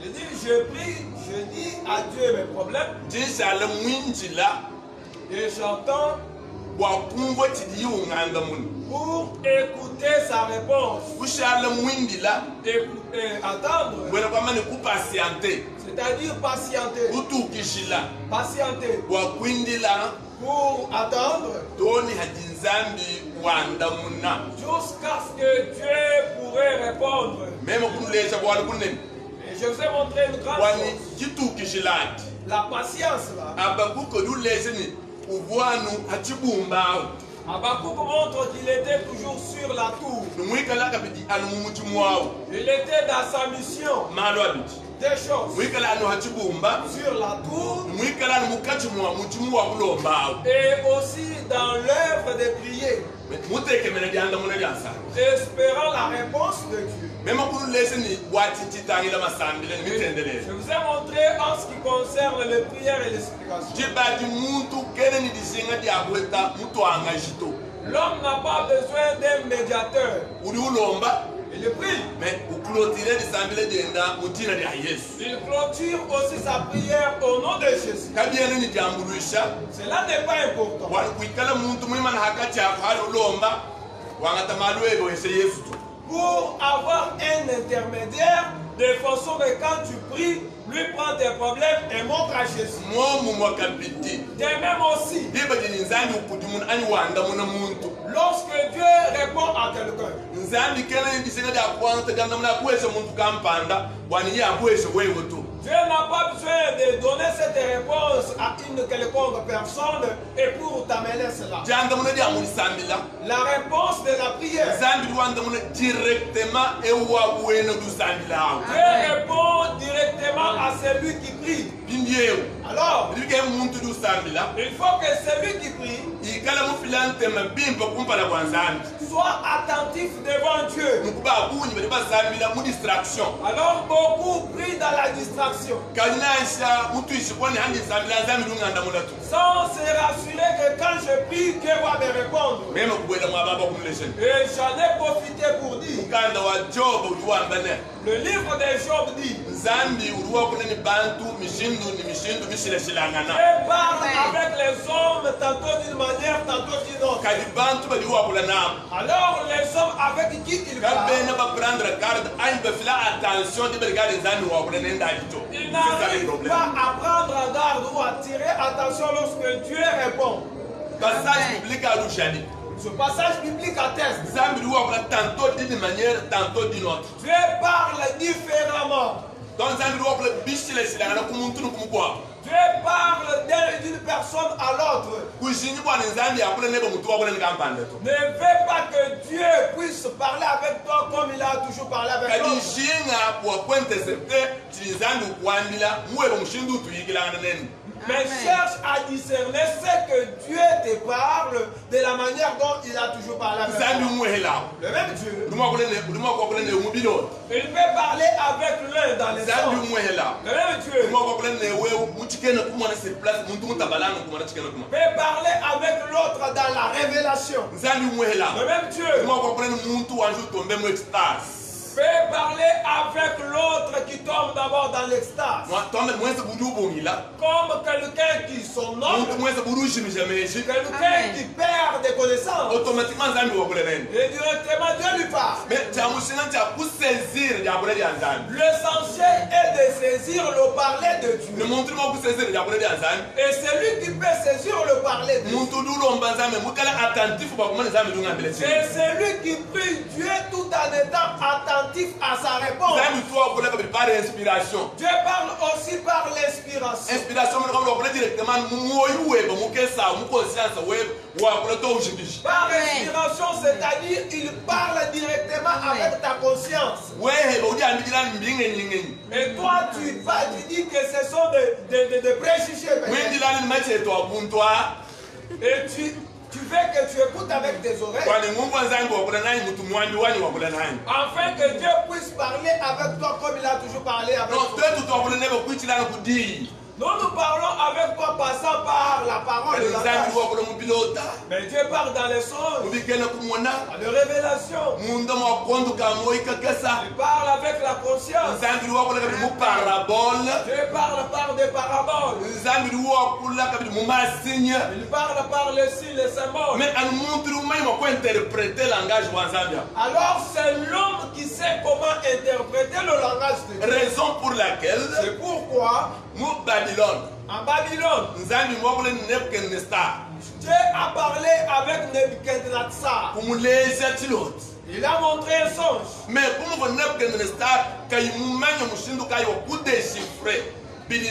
Il dit, je prie, je dis à Dieu mes problèmes. Et j'entends pour écouter sa réponse. Attendre. C'est-à-dire patienter. Patienter. Pour attendre. Jusqu'à ce que Dieu pourrait répondre. Et je vous ai montré une grande chose. La patience là. Habakkuk montre qu'il était toujours sur la tour. Il était dans sa mission. Des choses. Sur la tour. Et aussi dans l'œuvre de prier. Espérant la réponse de Dieu. Je vous ai montré en ce qui concerne les prières et les supplications. L'homme n'a pas besoin d'un médiateur. Il prie. Il clôture aussi sa prière au nom de Jésus. Cela n'est pas important. Pour avoir un intermédiaire, de façon que quand tu pries, lui prends tes problèmes et montre à Jésus. De même aussi, lorsque Dieu répond à quelqu'un, Dieu n'a pas besoin de donner cette réponse à une quelconque personne et pour t'amener cela. La réponse de la prière. Dieu répond directement à celui qui prie. Alors, il faut que celui qui prie soit attentif devant Dieu. Alors beaucoup prient dans la distraction, sans se rassurer que quand je prie, Dieu va me répondre. Et j'en ai profité pour dire, le livre de Job dit, Dieu parle avec les hommes tantôt d'une manière, tantôt d'une autre. Alors les hommes avec qui il parle, il n'arrive pas à prendre en garde ou à tirer attention lorsque Dieu répond. Ce passage biblique atteste. Dieu parle différemment. Dieu parle d'une personne à l'autre. Ne fais pas que Dieu puisse parler avec toi comme il a toujours parlé avec l'autre. Mais cherche à discerner ce que Dieu te parle de la manière dont il a toujours parlé avec toi. Le même Dieu. Il peut parler avec l'un dans les hommes. Le même Dieu. Peut parler avec l'autre dans la révélation. Le même Dieu. Peut parler avec l'autre qui tombe d'abord dans l'extase. Comme quelqu'un qui s'honore, quelqu'un qui perd des connaissances. Et directement Dieu lui parle. L'essentiel est de saisir le parler de Dieu. Et celui qui peut saisir le parler de Dieu, c'est celui qui prie Dieu tout en étant attentif à sa réponse. Dieu parle aussi par l'inspiration. Par l'inspiration, c'est-à-dire il parle directement avec ta conscience. Et toi, tu dis que ce sont des préjugés. Et tu veux que tu écoutes avec tes oreilles, afin que Dieu puisse parler avec toi comme il a toujours parlé avec toi. Nous parlons avec toi passant par la parole de la mais Dieu parle dans les songes, dans les révélations. Il parle avec la conscience. Dieu parle par des paraboles. Il parle par les signes, les symboles. Alors c'est l'homme qui sait comment interpréter le langage de Dieu. Raison pour laquelle c'est pourquoi nous Babylone, en Babylone, Dieu a parlé avec Nebuchadnezzar. Il a montré un songe. Mais comme Nebuchadnezzar, quand il m'a déchiffré. Mais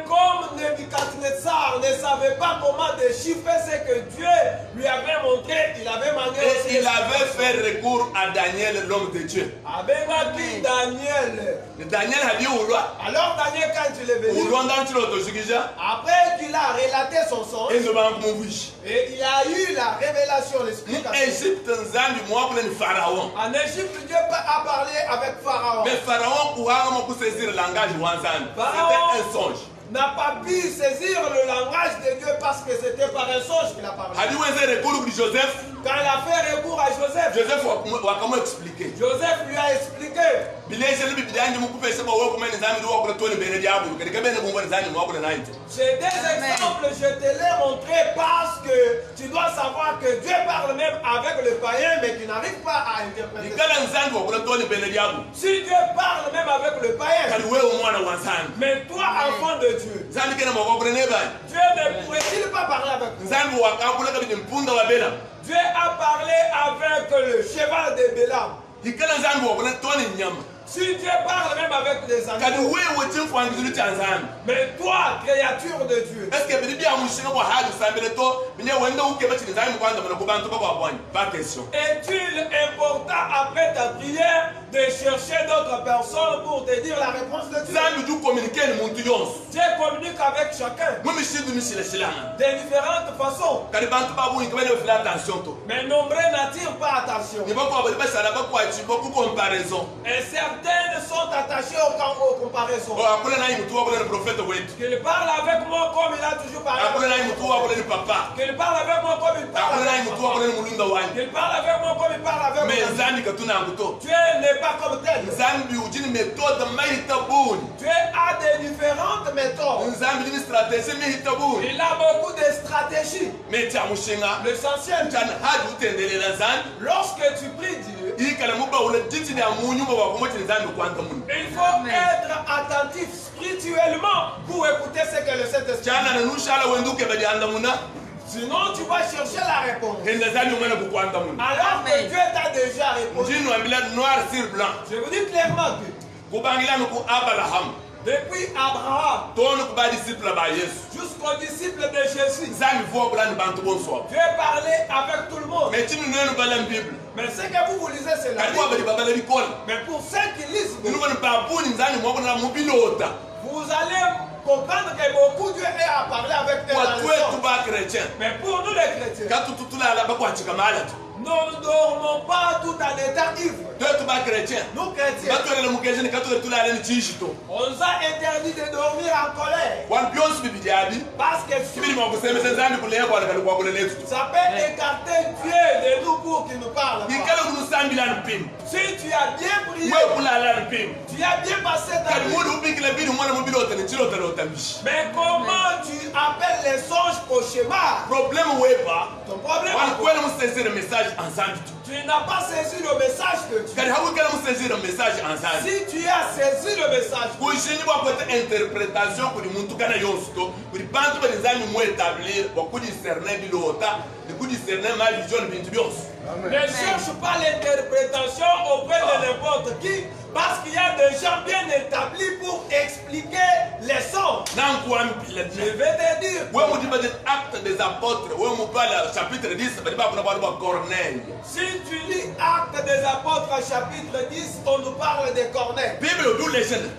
comme Nebuchadnezzar ne savait pas comment déchiffrer ce que Dieu lui avait montré, il avait manié. Et il avait fait recours à Daniel, l'homme de Dieu. Daniel a dit au roi. Alors Daniel, quand il est venu, après qu'il a relaté son songe, et il a eu la révélation, l'explication. En Égypte, Dieu a parlé avec Pharaon. Mais Pharaon saisir le langage Wanzan. C'était un songe. N'a pas pu saisir le langage de Dieu parce que c'était par un songe qu'il a parlé. Quand il a fait recours à Joseph, Joseph lui a expliqué. J'ai des exemples, je te l'ai montré parce que tu dois savoir que Dieu parle même avec le païen mais qu'il n'arrive pas à interpréter. Si Dieu parle même avec le païen, mais toi enfant de Dieu, Dieu ne pourrait-il pas parler avec toi? Dieu a parlé avec le cheval de Bélam. Si Dieu parle même avec les animaux, mais toi, créature de Dieu, est-il important après ta prière de chercher d'autres personnes pour te dire la réponse de Dieu? Dieu communique avec chacun de différentes façons. Mais nombreux n'attirent pas attention. Et certaines sont attachées aux comparaisons. Qu'il parle avec moi comme il a toujours parlé. Qu'il parle avec moi comme il parle avec moi. Qu'il parle avec moi comme il parle avec moi. Dieu n'est pas comme tel. Dieu a des différentes méthodes. Il a beaucoup de stratégies. L'essentiel, lorsque tu pries Dieu, il faut être attentif spirituellement pour écouter ce que le Saint-Esprit dit. Sinon, tu vas chercher la réponse. Alors que Dieu t'a déjà répondu. Je vous dis clairement que depuis Abraham jusqu'au disciple de Jésus, Dieu parlait avec tout le monde. Mais ce que vous lisez, c'est la Bible. Mais pour ceux qui lisent, vous allez comprendre que beaucoup Dieu a parlé avec eux. Mais pour nous les chrétiens, nous ne dormons pas tout en étant ivres. Nous chrétiens, on nous a interdit de dormir en colère. Parce que ça peut écarter Dieu de nous pour qu'il nous parle. Si tu as bien prié, tu as bien passé ta vie. Mais comment tu appelles les songes cauchemars? Ton problème tu n'as pas saisi le message de Dieu. Si tu as saisi le message, ne cherche pas l'interprétation auprès de n'importe qui, parce qu'il y a des gens bien établis pour expliquer les sons. Je vais te dire. Actes des apôtres, chapitre 10, si tu lis Actes des apôtres chapitre 10, on nous parle de Corneille.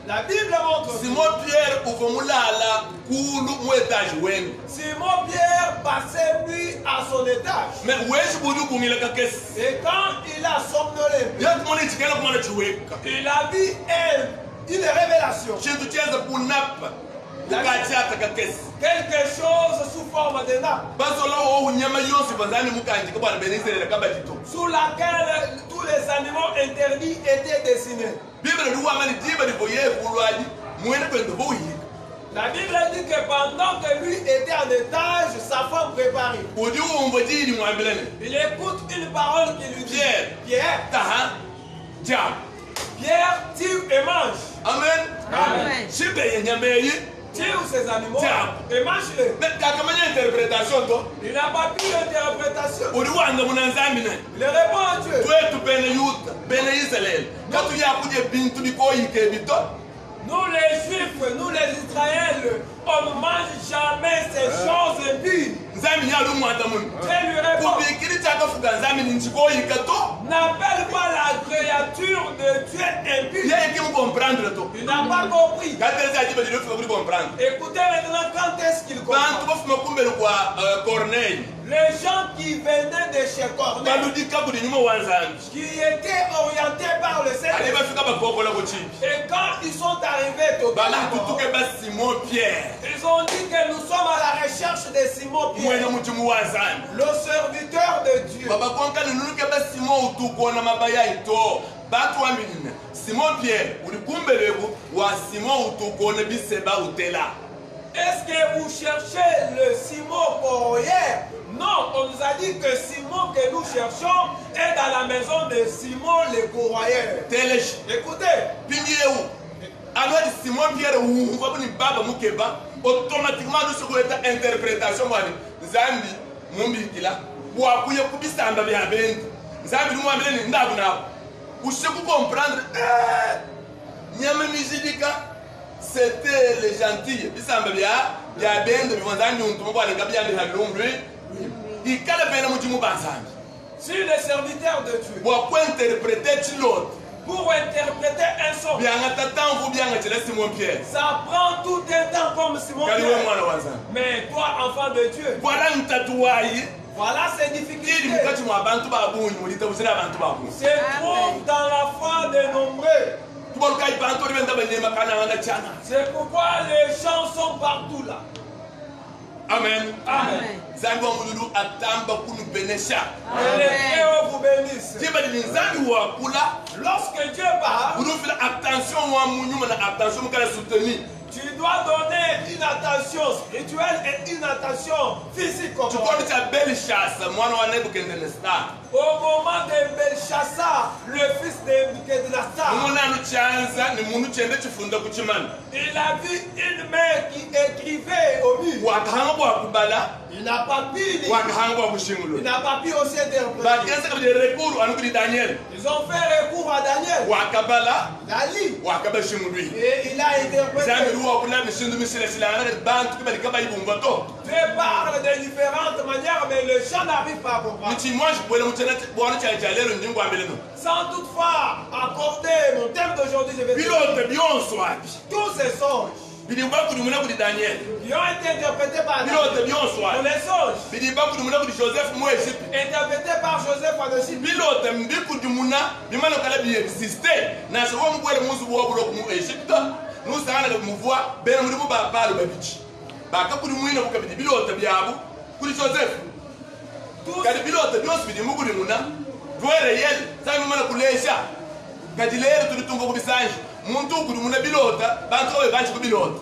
La Bible montre Simon Pierre Simon Pierre passait nuit à son étage. Et quand il a somnolé, il a vu une révélation. Quelque chose sous forme de nappe. Sous laquelle tous les animaux interdits étaient dessinés. La Bible dit que pendant que lui était en étage, sa femme préparait. Il écoute une parole qui lui dit: Pierre, Pierre, tue et mange. Amen. Amen. Tue ces animaux et mange-les. Il n'a pas pu d'interprétation. Il répond à Dieu. Nous les Juifs, nous les Israéliens, on ne mange jamais ces choses impures. Dieu lui répond: n'appelle pas la créature de Dieu impure. Il n'a pas compris. Écoutez maintenant quand est-ce qu'il comprend. Les gens qui venaient de chez Corneille, qui étaient orientés par le Saint-Esprit, et quand ils sont arrivés au Galabor, ils ont dit que nous sommes à la recherche de Simon Pierre, le serviteur de Dieu. Simon Pierre, est-ce que vous cherchez le Simon Corrière? Non, on nous a dit que Simon que nous cherchons est dans la maison de Simon le Corrière. Écoutez. Alors Simon Pierre automatiquement nous sommes interprétation Zambi Mumbikila Wakuya Kubisamba Biabend Zambi Mwamene Ndabuna. Vous savez comprendre Nyama Mijidika c'était les gentils. Bisamba Biabend Bivanzani Untumwa Gabian de Halombre. Il calme Mujimu Banzani. Si les serviteurs de Dieu pour interpréter l'autre. Pour interpréter un son, ça prend tout un temps comme Simon Pierre. Mais toi, enfant de Dieu, voilà ces difficultés. C'est trouve dans la foi des nombreux. C'est pourquoi les gens sont partout là. Amen. Amen. Zambi wa mululu atamba kunu benesha. Dieu vous bénisse. Lorsque Dieu parle, attention wa munyuma na attention mukala soutenir. Tu dois donner une attention spirituelle et une attention physique. Au moment de Belshazzar, le fils de Nebuchadnezzar, il a vu une main qui écrivait au mur. Il n'a pas pu lire. Il n'a pas pu aussi interpréter. Ils ont fait recours à Daniel. Et il a interprété. Dieu parle de différentes manières, mais les gens n'arrivent pas à comprendre. Sans toutefois accorder mon thème d'aujourd'hui, je vais dire tous ces songes qui ont été interprétés par Daniel, les songes interprétés par Joseph en Égypte, nous savons que nous voyons bien nous parler de bichi. Baka kuri mwina kukabidi bilota byabu kuri Joseph. Kadi bilota byose bidi muguri muna. Dwere yel sami mana kulesha. Kadi lero tulitunga kubisanje. Muntu kuri muna bilota bantu we bachi kubilota.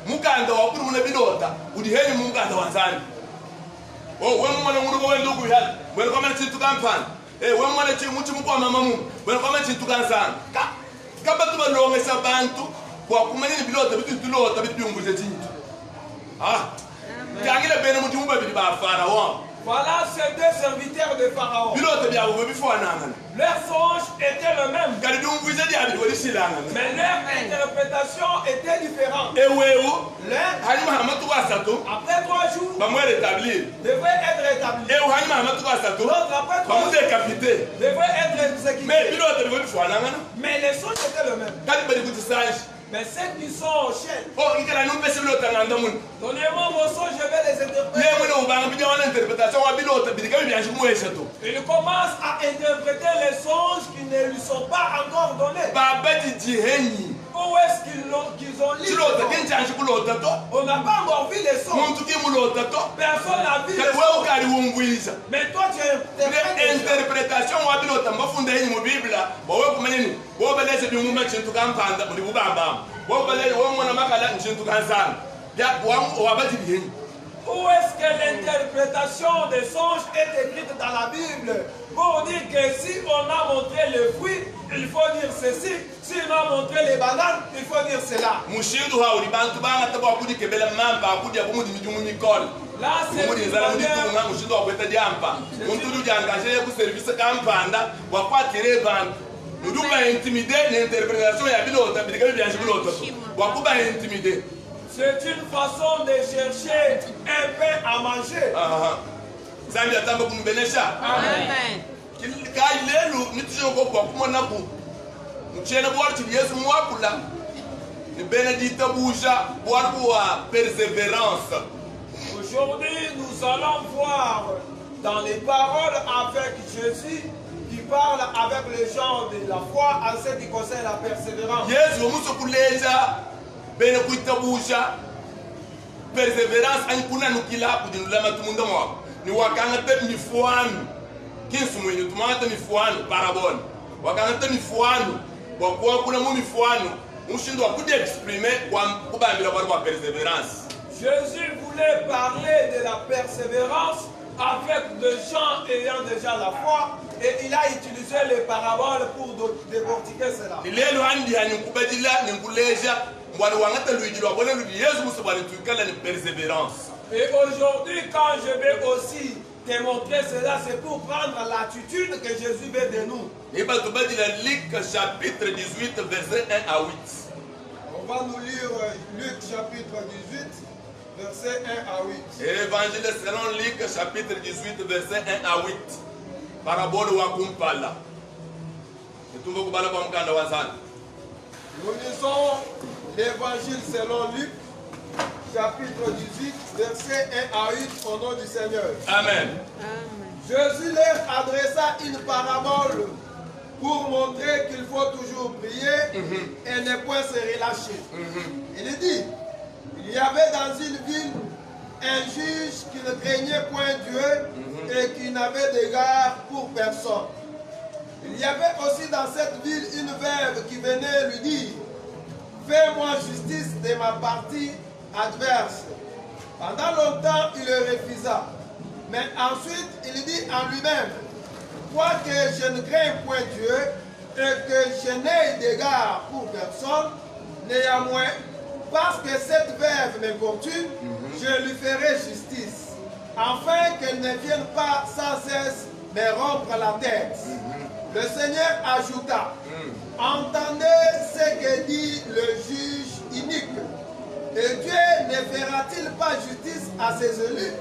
Mukanda wa kuri muna bilota udi heli mukanda wanzani. Oh we mwana nguru we ndugu yali. Wele kwa mana chintu kampani. We mwana chi muchi mukwa mama mu. Wele kwa mana chintu kansana. Kaba tuba longesa bantu. Kwa kumanyini bilota bitulota bitunguze chintu. Voilà ces deux serviteurs de Pharaon. Leur songe était le même. Mais leur interprétation était différente. L'un, après 3 jours, devrait être rétabli. L'autre, après 3 jours, devrait être exécuté. Mais les songes étaient le même. Mais ceux qui sont au ciel, donnez-moi vos songes, je vais les interpréter. Il commence à interpréter les songes qui ne lui sont pas encore donnés. Pour Où est-ce qu'ils ont lu? On n'a pas encore vu les songes. Personne n'a vu les songes. Mais toi tu interprètes. Interprétation où est-ce que l'interprétation des songes est écrite dans la Bible? Pour dire que si on a montré le fruit, il faut dire ceci. Si on a montré les bananes, il faut dire cela. Là, c'est une façon de chercher un pain à manger. Amen. Aujourd'hui, nous allons voir dans les paroles avec Jésus qui parle avec les gens de la foi en ce qui concerne la persévérance. Persévérance ankuna nukila kudinula matumunda mwa ni wakanga te mifuanu kinsu mwenye tumata mifuanu parabole wakanga te mifuanu kwa kuna mu mifuanu mushindo akudi exprimer kwa kubambira kwa persévérance. Jésus voulait parler de la persévérance avec des gens ayant déjà la foi et il a utilisé les paraboles pour décortiquer cela. Lelo andi hanikubadila ninkuleja. Et aujourd'hui, quand je vais aussi te montrer cela, c'est pour prendre l'attitude que Jésus veut de nous. Luc chapitre 18, verset 1 à 8. On va nous lire Luc chapitre 18, verset 1 à 8. Évangile selon Luc chapitre 18, verset 1 à 8. Parabole wa kumpala. Nous lisons l'évangile selon Luc, chapitre 18, verset 1 à 8, au nom du Seigneur. Amen. Jésus leur adressa une parabole pour montrer qu'il faut toujours prier et ne point se relâcher. Il dit, il y avait dans une ville un juge qui ne craignait point Dieu et qui n'avait d'égard pour personne. Il y avait aussi dans cette ville une veuve qui venait lui dire, fais-moi justice de ma partie adverse. Pendant longtemps, il le refusa. Mais ensuite, il dit en lui-même, quoique je ne crains point Dieu et que je n'ai d'égard pour personne, néanmoins, parce que cette veuve m'importune, je lui ferai justice, afin qu'elle ne vienne pas sans cesse me rompre la tête. Le Seigneur ajouta, entendez ce que dit le juge inique. Et Dieu ne fera-t-il pas justice à ses élus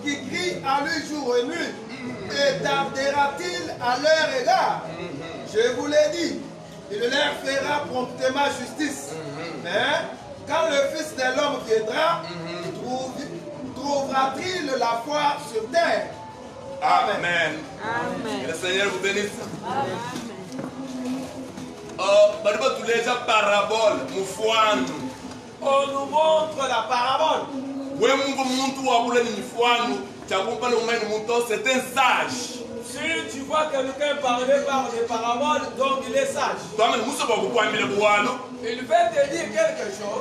qui crient à lui jour et nuit? Et tardera-t-il à leur égard? Je vous l'ai dit, il leur fera promptement justice. Mais quand le Fils de l'homme viendra, trouvera-t-il la foi sur terre? Amen. Amen. Que le Seigneur vous bénisse. Amen. Parabole, on nous montre la parabole. C'est un sage. Si tu vois quelqu'un parler par des paraboles, donc il est sage. Il veut te dire quelque chose.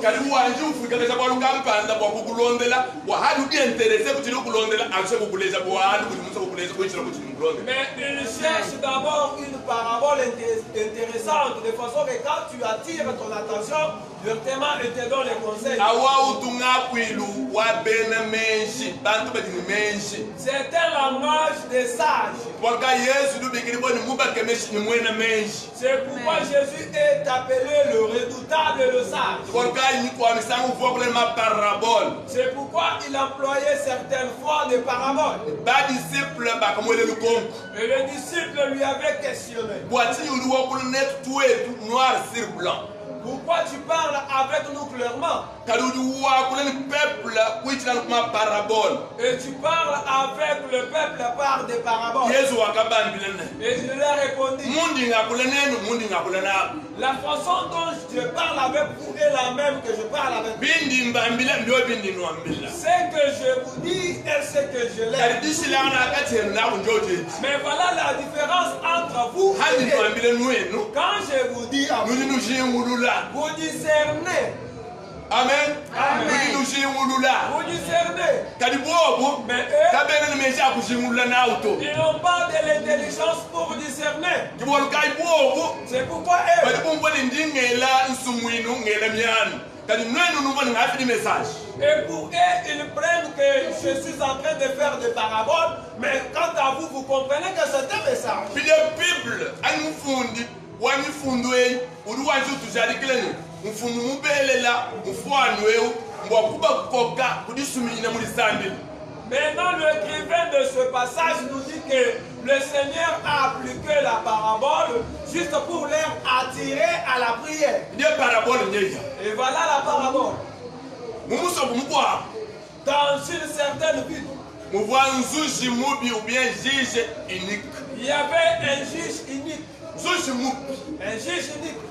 Mais il cherche d'abord une parabole intéressante, de façon que quand tu attires ton attention, directement il te donne les conseils. C'est un langage des sages. C'est pourquoi Jésus est appelé le redoutable et le sage. C'est pourquoi il employait certaines fois des paraboles. Et le disciple lui avait questionné. Pourquoi tu parles avec nous clairement? Et tu parles avec le peuple par des paraboles. Et je lui ai répondu, la façon dont je parle avec vous est la même que je parle avec vous. Ce que je vous dis et ce que je l'aime. Mais voilà la différence entre vous et quand je vous dis à vous, vous discernez. Amen. Amen. Vous discernez. Mais eux, ils n'ont pas de l'intelligence pour discerner. C'est pourquoi eux, et pour eux, ils prennent que je suis en train de faire des paraboles, mais quant à vous, vous comprenez que c'est un message. Maintenant, l'écrivain de ce passage nous dit que le Seigneur a appliqué la parabole juste pour les attirer à la prière. Et voilà la parabole. Dans une certaine ville, il y avait un juge unique. Un juge unique.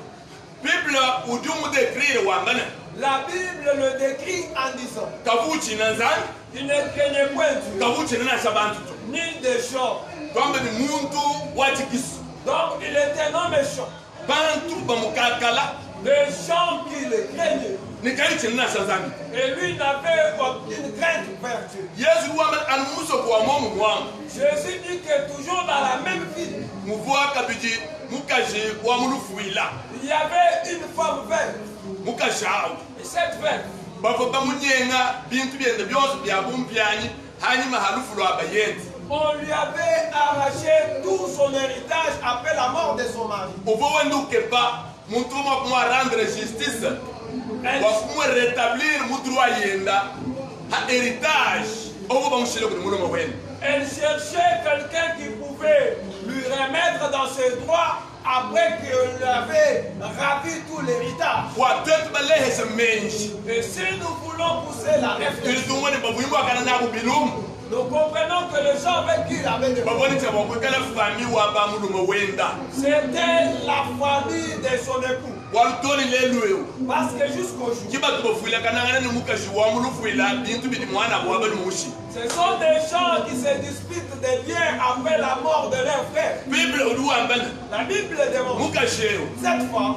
La Bible le décrit en disant il ne craignait point Dieu, ni des gens. Donc il était non méchant. Des gens qui le craignaient. Et lui n'avait aucune crainte vers Dieu. Jésus dit que toujours dans la même ville, il y avait une femme veuve. Et cette veuve, on lui avait arraché tout son héritage après la mort de son mari. Elle cherchait quelqu'un qui pouvait lui remettre dans ses droits après qu'il avait ravi tout l'héritage. Et si nous voulons pousser la réflexion, nous comprenons que les gens avec qui il avait des problèmes, c'était la famille de son époux. Parce que jusqu'au jour, ce sont des gens qui se disputent des biens après la mort de leur frère. La Bible demande cette femme,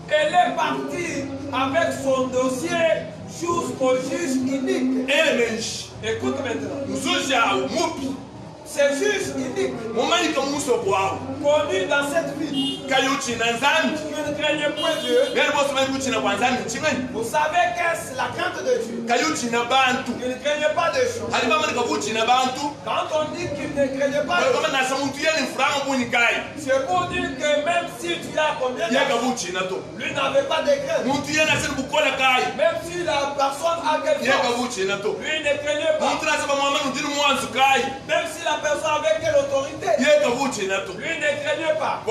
elle est partie avec son dossier jusqu'au juge unique. Écoute maintenant. Ce juge unique, connu dans cette ville, qui ne craignait point Dieu. Vous savez qu'est-ce la crainte de Dieu? Qui ne craignait pas de choses. Quand on dit qu'il ne craignait pas de choses, c'est pour dire que même si tu as combien d'argent, lui n'avait pas de crainte. Même si la personne a quelque chose, lui ne craignait pas. Même si la personne avait quelle autorité, lui ne craignait pas.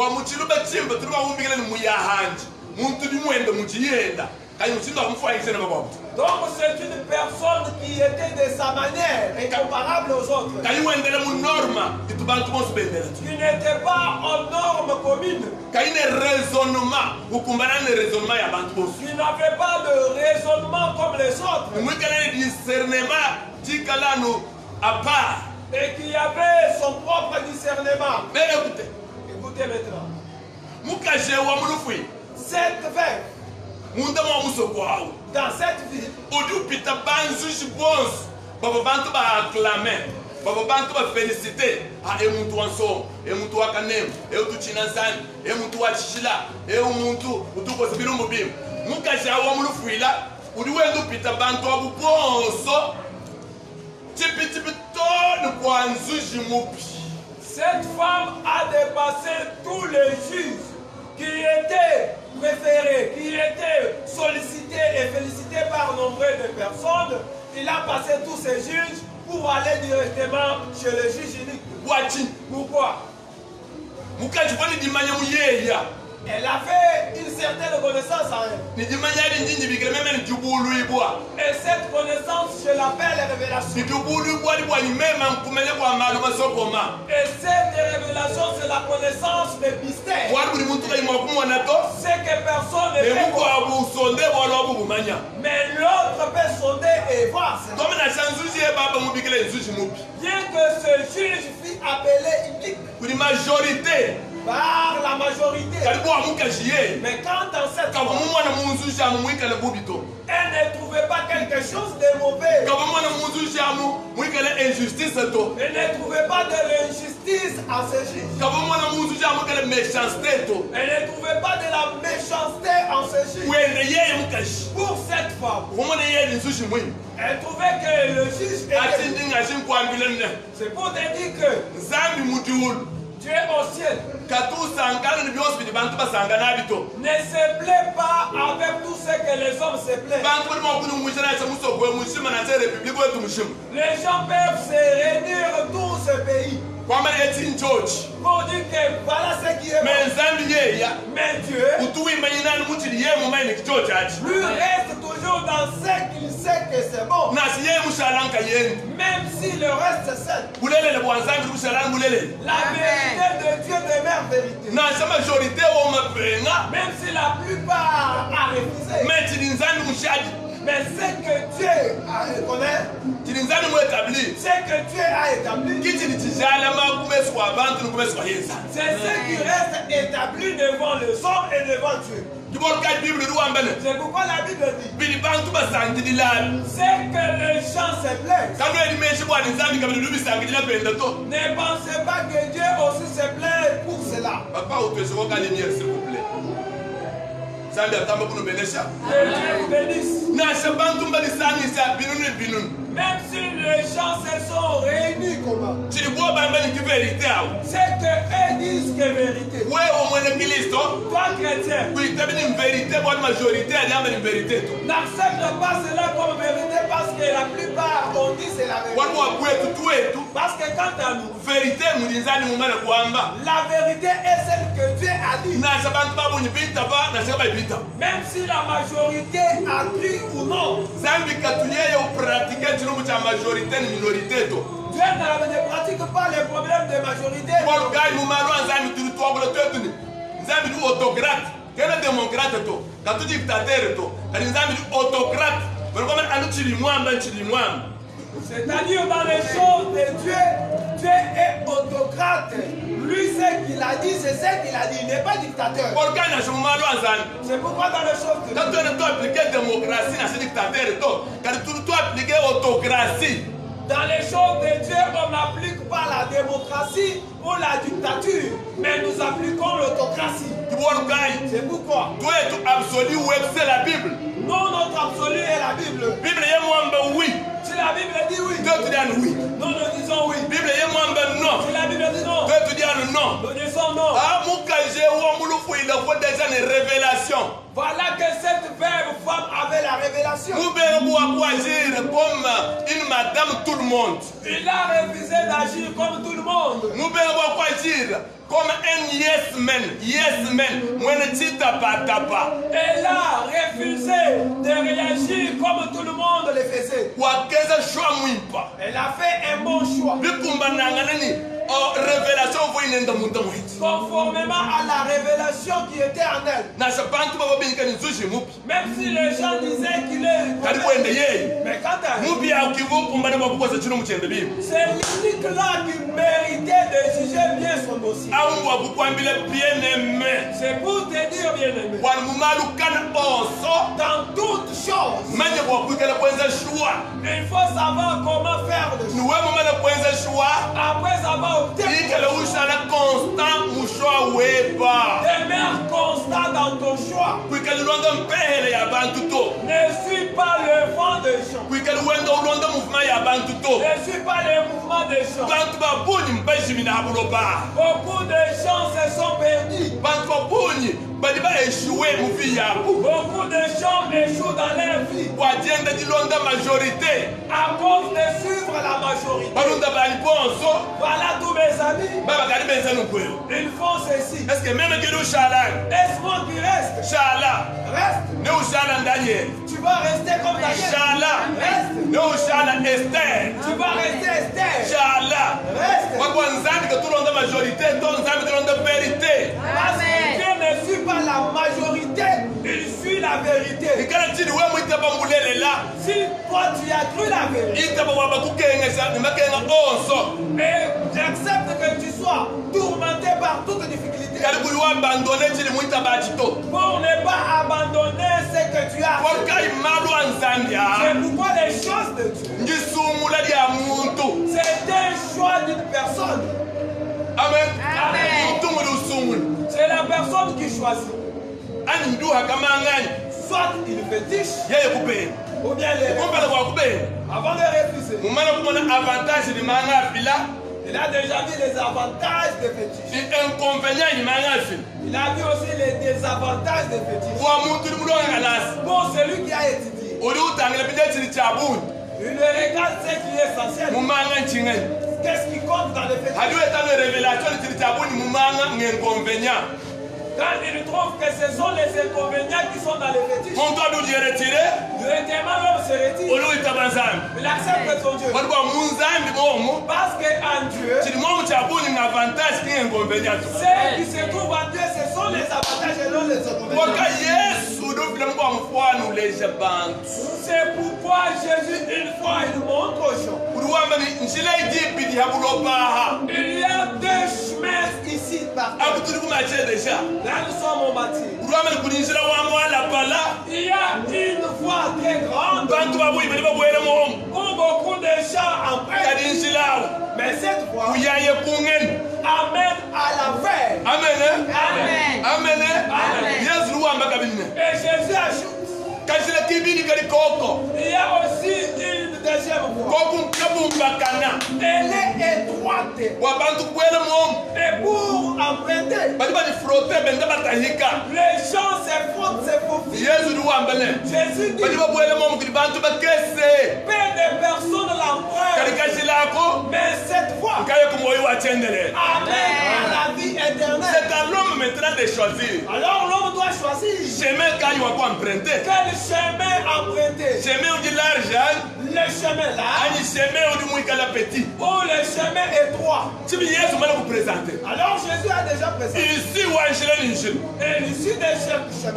Donc c'est une personne qui était de sa manière, incomparable aux autres. Qui n'était pas en norme commune. Qui n'avait pas de raisonnement comme les autres. Et qui avait son propre discernement. Mais écoutez maintenant. Cette veuve, dans cette ville, cette femme a dépassé tous les juges qui étaient préférés, qui étaient sollicités et félicités par nombre de personnes. Il a passé tous ses juges pour aller directement chez le juge unique. Pourquoi? Elle a fait une certaine connaissance en elle. Et cette connaissance, je l'appelle révélation. Et cette révélation, c'est la connaissance des mystères. C'est que personne ne peut voir. Mais l'autre peut sonder et voir. Bien que ce juge fût appelé unique par la majorité. Mais quand dans cette fois, elle ne trouvait pas quelque chose de mauvais. Elle ne trouvait pas de l'injustice à ce juge. Elle ne trouvait pas de la méchanceté en ce juge. Pour cette femme, elle trouvait que le juge était... C'est pour te dire que Dieu au ciel ne se plaît pas avec tout ce que les hommes se plaisent. Les gens peuvent se réunir tout ce pays pour dire que voilà ce qui est bon. Mais Dieu lui reste toujours dans ce qu'il sait que c'est bon. Même si le reste est seul. La vérité de Dieu demeure vérité. Même si la plupart a refusé. Mais ce que Dieu a reconnu, ce que Dieu a établi, c'est ce qui reste établi devant les hommes et devant Dieu. C'est pourquoi la Bible dit, c'est que les gens se plaignent. Ne pensez pas que Dieu aussi se plaît pour cela. Papa, s'il vous plaît. Que Dieu vous bénisse. Même si les gens se sont réunis comment? C'est que eux disent que vérité. Toi chrétien, n'accepte pas cela comme vérité parce que la plupart ont dit c'est la vérité. Parce que quant à nous, la vérité est celle que Dieu a dit. Même si la majorité a cru ou non, Dieu ne pratique pas les problèmes de majorité. C'est-à-dire dans les choses de Dieu, Dieu est autocrate. Lui, ce qu'il a dit, c'est ce qu'il a dit. Il n'est pas dictateur. C'est pourquoi dans les choses de Dieu, dans les choses de Dieu, on n'applique pas la démocratie ou la dictature, mais nous appliquons l'autocratie. C'est pourquoi non, notre absolu est la Bible. Si la Bible dit oui, nous disons oui. Si la Bible dit non, nous disons non. Voilà que cette belle femme avait la révélation. Une madame tout le monde. Il a refusé d'agir comme tout le monde. Nous devons agir comme un yes man. Elle a refusé de réagir comme tout le monde le faisait. Elle a fait un bon choix. Conformément à la révélation qui était en elle. Même si les gens disaient qu'il est mais quand c'est l'unique là qui méritait de juger bien son dossier. C'est pour te dire bien aimé, dans toutes choses il faut savoir comment faire le choix. Après avoir obtenu demeure constant dans ton choix. Ne suis pas le vent des gens. Ne suis pas le mouvement des gens. Beaucoup de gens se sont perdus. Beaucoup de gens échouent dans leur vie à cause de suivre la majorité. Voilà tous mes amis. Ils font ceci. Est-ce moi qui reste? Reste. Tu vas rester comme Daniel. Reste. Tu vas rester Esther. Reste. Dieu ne suit pas la majorité, il suit la vérité. Si toi tu as cru la vérité, et j'accepte que tu sois tourmenté par toutes les difficultés, pour ne pas abandonner ce que tu as fait. C'est pourquoi les choses de Dieu, c'est un choix d'une personne. Amen. C'est la personne qui choisit. Soit il fétiche ou bien les avant de refuser. Il a déjà vu les avantages des fétiches. Il a vu aussi les désavantages des fétiches. Pour celui qui a étudié, il regarde ce qui est essentiel. Qu'est-ce qui compte dans les fétiches? Quand il trouve que ce sont les inconvénients qui sont dans les fétiches, directement l'homme se retire. Il accepte son Dieu. Parce qu'en Dieu, ce qui se trouve en Dieu, ce sont les avantages et non les inconvénients. C'est pourquoi Jésus, une fois, il montre aux gens. Il y a deux chemins ici partout. Là, nous sommes au bâti. Il y a une voie très grande où beaucoup de gens empruntent. Mais cette voie amène à la veille. Amen. Amen. Et Jésus ajoute, il y a aussi une deuxième voie. Elle est étroite. Et pour emprunter, les gens se frottent, se faufilent. Jésus dit, peu de personnes l'empruntent. Mais cette voie amène à la vie éternelle. C'est à l'homme maintenant de choisir. Alors l'homme doit choisir. Chemin quand il va emprunter. Quel chemin emprunter? Chemin où il l'argent. Le chemin là. Un chemin où il y a petit. Ou le chemin étroit. Si vous vous présenter. Alors Jésus a déjà présenté. Ici où un chemin. Et l'issue de chaque chemin.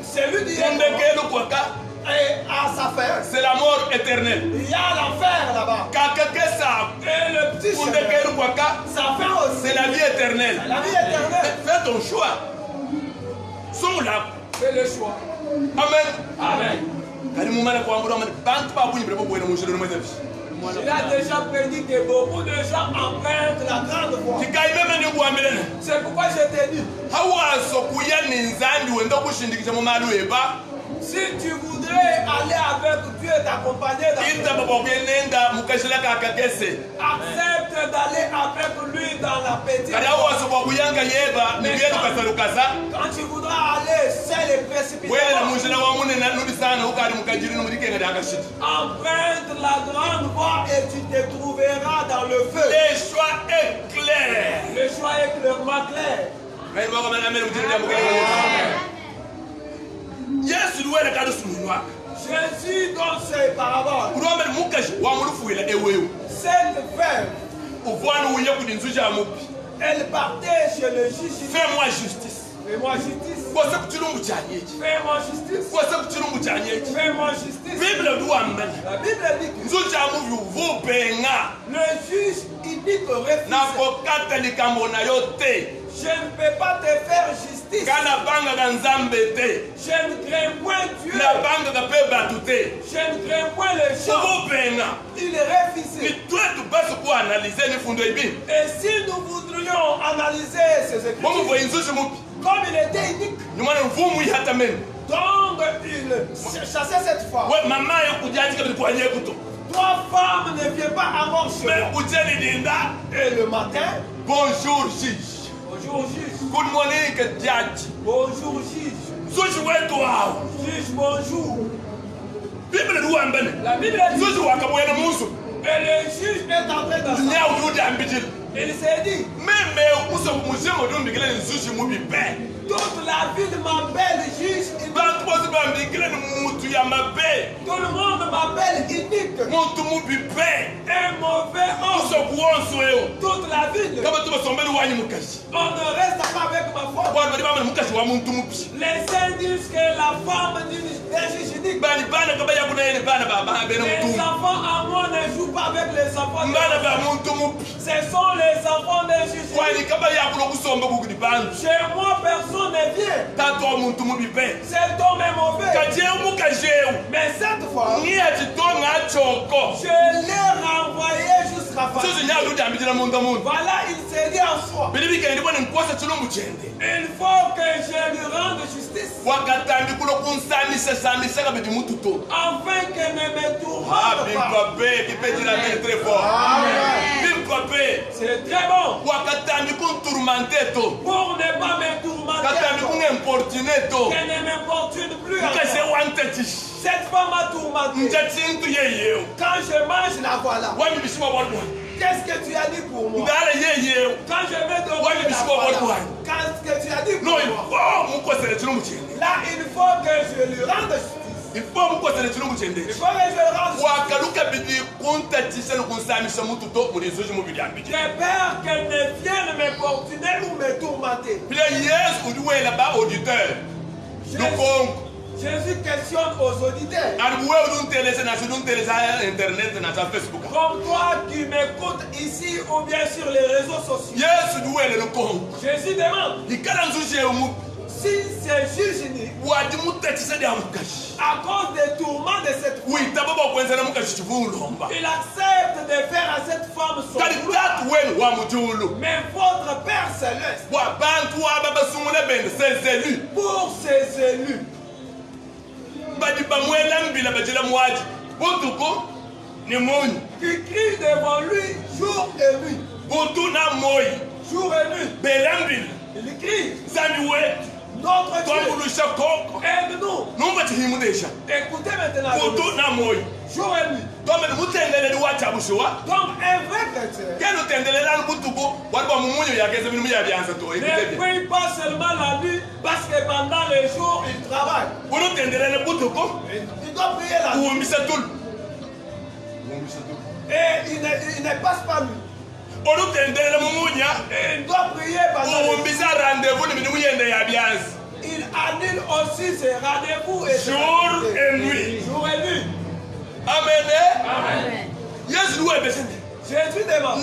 C'est lui qui est. Et à sa fin, c'est la mort éternelle. Il y a l'enfer là-bas. Et le petit chemin, sa fin aussi, c'est la vie éternelle. La vie éternelle. Fais ton choix. Sont là. Fais le choix. Amen. Amen. Il a déjà prédit que beaucoup de gens empruntent la grande voie. C'est pourquoi je t'ai dit. Si tu voudrais aller avec Dieu et t'accompagner dans accepte d'aller avec lui dans la petite. Quand tu voudras aller seul et précipitamment, emprunte la grande voie et tu te trouveras dans le feu. Le choix est clair. Le choix est clairement clair. Jésus donne ses paraboles. Cette femme, elle partait chez le juge. Fais-moi justice. Fais-moi justice. Fais-moi justice. Fais-moi justice. La Bible dit que le juge, il dit que refuser. Je ne peux pas te faire justice. Je ne crains point Dieu. Je ne crains point les gens. Il est refusé. Et si nous voudrions analyser ces écritures, Comme il était unique. Donc il chassait cette femme. Trois femmes ne viennent pas à mort chez moi. Et le matin, bonjour juge. Bonjour juge. Good morning judge. Bonjour juge. Juge wetu hao. Juge bonjour. Bible duambane. La Bible dit. Juge wakaboya musu. Et le juge est en train d'asseoir. Il s'est dit. Toute la ville m'appelle juge. Tout le monde m'appelle unique. Un mauvais homme. Toute la ville. On ne reste pas avec ma femme. Les saints disent que la femme d'un juge unique. Les enfants à moi ne jouent pas avec les enfants. Ce sont les enfants d'un juge unique. Chez moi, personne ne vient. Cet homme est mauvais. Mais cette fois, je l'ai renvoyé jusqu'à Fatigue. Voilà, il s'est dit en soi. Il faut que je lui rende justice. Afin qu'elle ne me tourmente pas. C'est très bon. Pour ne pas me tourmenter. Qu'elle ne m'importune plus. Cette femme m'a tourmenté. Quand je mange, la voilà. Qu'est-ce que tu as dit pour moi? Quand je vais dormir, la voilà. Qu'est-ce que tu as dit pour moi? Là, il faut que je lui rende justice. Il faut que je le rende justice. J'ai peur qu'elle ne vienne m'importuner ou me tourmenter. Jésus questionne aux auditeurs. Comme toi qui m'écoutes ici ou bien sur les réseaux sociaux. Jésus demande. Si c'est juge unique, à cause des tourments de cette femme, il accepte de faire à cette femme son boulot. Mais votre Père Céleste, pour ses élus, qui crient devant lui jour et nuit. Jour et nuit. Il crie. Notre Dieu, aide-nous. Écoutez maintenant. Jour et nuit. Donc un vrai chrétien ne prie pas seulement la nuit parce que pendant les jours il travaille. Il doit prier la nuit. Et il ne passe pas nuit. Il doit prier pendant les jours. Il annule aussi ses rendez-vous et jour et nuit. Jour et nuit. Amen. Jésus demande.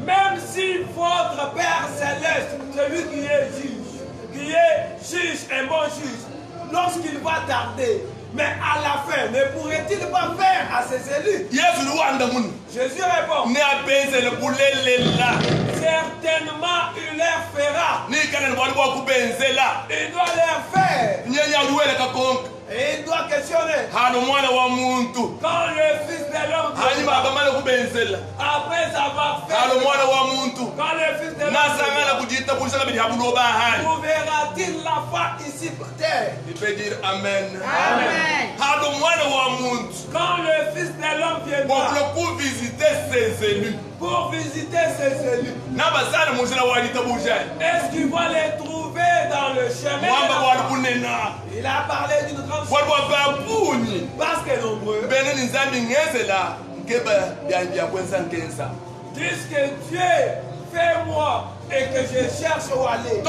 Même si votre Père Céleste, celui qui est juge, un bon juge, lorsqu'il va tarder, mais à la fin, ne pourrait-il pas faire à ses élus? Jésus répond. Certainement, il leur fera. Il doit leur faire. Et il doit questionner. Quand le Fils de l'homme après avoir fait, quand le Fils de l'homme trouvera-t-il la foi ici sur terre? Il peut dire Amen. Amen. Quand le Fils de l'homme viendra pour visiter ses élus. Est-ce qu'il va les trouver dans le chemin? Il a parlé d'une grande chose. Parce que nombreux disent que Dieu fait moi et que je cherche où aller.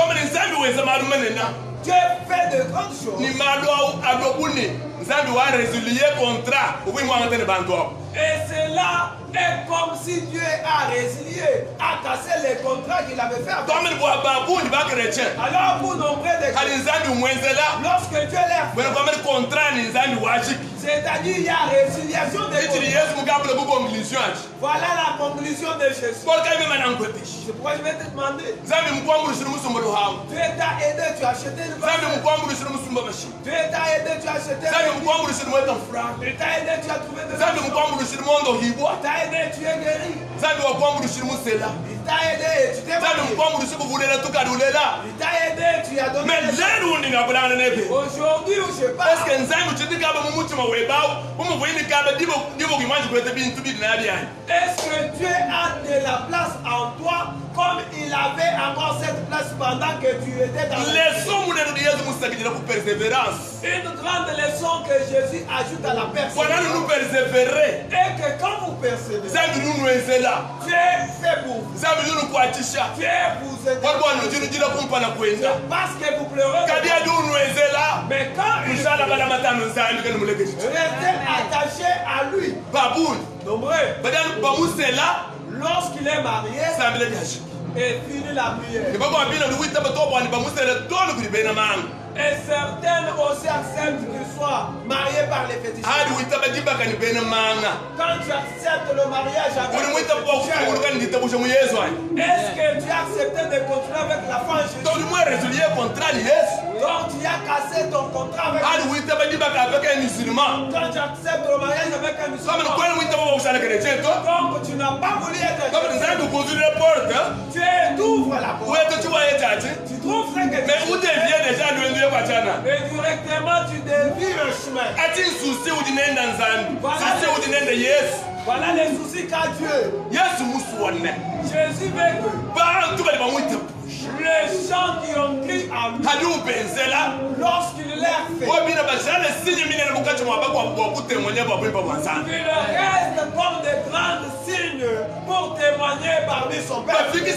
Dieu fait de grandes choses. Et c'est là est comme si Dieu a résilié, a cassé les contrats qu'il avait fait. Alors vous nombrez des lorsque Dieu leur fait, c'est-à-dire il y a résiliation des contrats. Voilà la conclusion de Jésus. C'est pourquoi je vais te demander. Dieu t'a aidé, tu as acheté une voiture. Dieu t'a aidé, tu as acheté une voiture. Dieu t'a aidé, tu as trouvé de l'argent. Il t'a aidé, tu es guéri. Il t'a aidé, tu t'es marié. Il t'a aidé, tu as donné. Aujourd'hui où je parle, est-ce que Dieu a de la place en toi comme il avait encore cette place pendant que tu étais dans le une grande leçon que Jésus ajoute à la persévérance. Et que quand vous persévérez, Dieu fait pour vous. Dieu vous aide. Parce que vous pleurez. Mais quand restez attaché à lui. Nombreux. Lorsqu'il est marié, et finit la prière. Et certaines aussi acceptent qu'il soit marié par les fétichistes. Quand tu acceptes le mariage avec les fétichistes, est-ce que tu as accepté de continuer avec la foi en Jésus? Donc tu as cassé ton contrat avec un musulman. Quand tu acceptes le mariage avec un musulman, donc tu n'as pas voulu être chrétien. Tu ouvres la porte. Tu trouves ce que tu fais. Et directement tu dévies le chemin. Voilà les soucis qu'a Dieu. Jésus veut que les gens qui ont crié à lui, lorsqu'il leur fait, il reste comme des grands signes pour témoigner parmi son peuple. Qu'il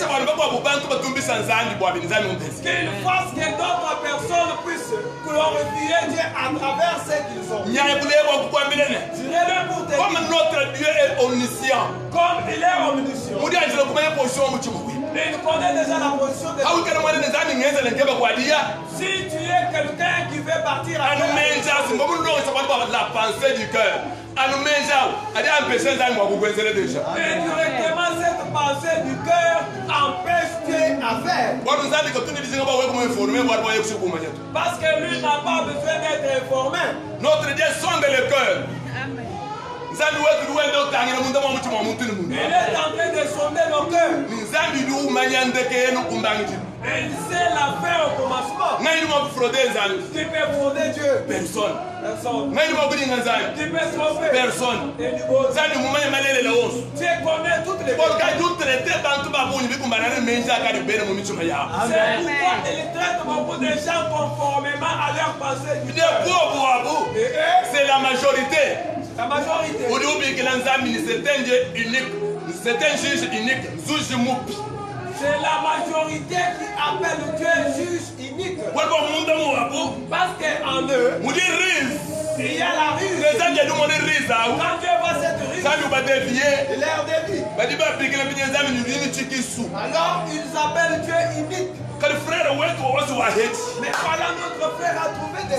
fasse que d'autres personnes puissent glorifier Dieu à travers ce qu'ils ont. Dirais-le pour te dire, notre Dieu est omniscient. Comme il est omniscient. Et il connaît déjà la position de Dieu. Si tu es quelqu'un qui veut partir à la pensée du cœur. Et directement cette pensée du cœur empêche Dieu à faire. Parce que lui n'a pas besoin d'être informé. Notre Dieu sonde le cœur. Amen. Il est en train de sonder nos cœurs. Et il sait la fin au commencement. Qui peut frauder Dieu? Personne. Qui peut tromper? Personne. Et du beau. Dieu connaît toutes les choses. C'est pourquoi il traite beaucoup de gens conformément à leur pensée du cœur. C'est la majorité. La majorité. C'est un juge unique. C'est la majorité qui appelle Dieu juge unique. Parce qu'en eux, il y a la ruse. Quand Dieu voit cette ruse, il leur dévie. Alors ils appellent Dieu unique. Mais voilà, notre frère a trouvé des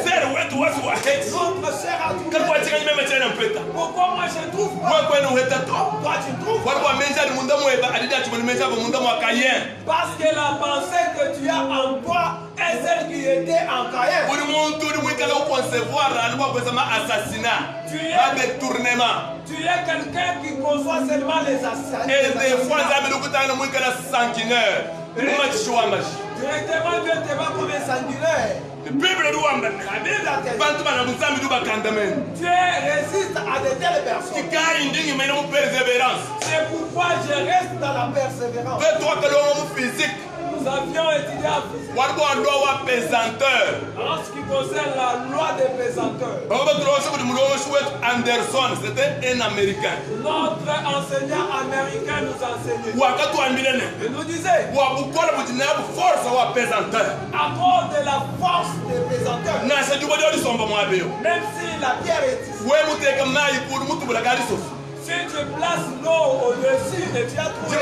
notre sœur a trouvé des pourquoi moi je ne trouve pas? Toi tu trouves pas? Parce que la pensée que tu as en toi est celle qui était en Caïn. Tu es quelqu'un qui conçoit seulement les assassinats. Et des fois, directement Dieu te va comme un sanguinaire. La Bible Dieu résiste à de telles personnes. C'est pourquoi je reste dans la persévérance. Nous avions étudié en physique. En ce qui concerne la loi des pesanteurs. Anderson, c'était un Américain. Notre enseignant américain nous enseignait. Il nous disait. À cause de la force des pesanteurs. Même si la pierre est ici. Si tu places l'eau au-dessus et tu as trouvé.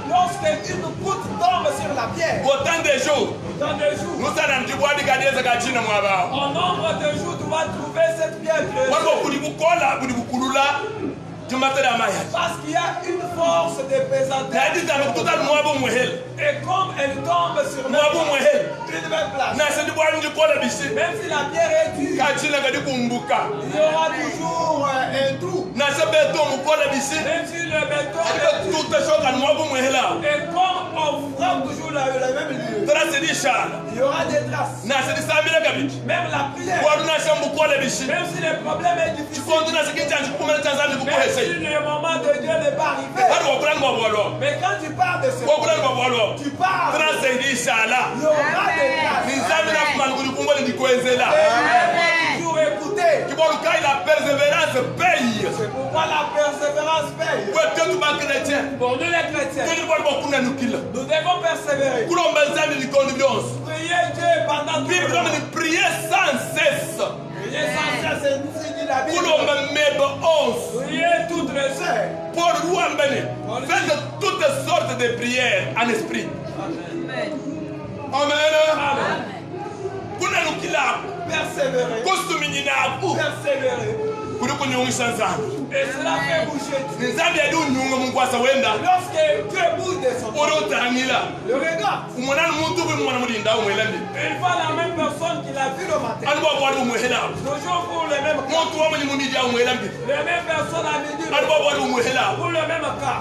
Lorsqu'une goutte tombe sur la pierre. Autant de jours. Dans des jours. Nous allons du bois de garder ce gâchis. En nombre de jours, tu vas trouver cette pierre creusée. Parce qu'il y a une force de pesanteur. Et comme elle tombe sur une même place. Même si la pierre est dure, il y aura toujours un trou. Même si le béton est dur. Et comme on frappe toujours le même lieu, il y aura des traces. Même la prière. Même si le problème est difficile. Même si le moment de Dieu n'est pas arrivé. Mais quand tu parles de ce problème, tu parles. Il y aura des traces. Et toujours écouter. La persévérance paye. C'est pourquoi la persévérance paye. Pour nous les chrétiens, nous devons persévérer. Priez Dieu pendant tout le temps. Priez sans cesse. Priez sans cesse, c'est dit la Bible. Priez toutes les heures. Faites toutes sortes de prières en esprit. Amen. Amen. Persévérer. Persévérer. Et cela fait bouger Dieu. Lorsque Dieu bouge de son corps, le regarde. Il voit la même personne qu'il a vu le matin. Toujours pour le même cas. Les mêmes personnes à midi. Pour le même cas.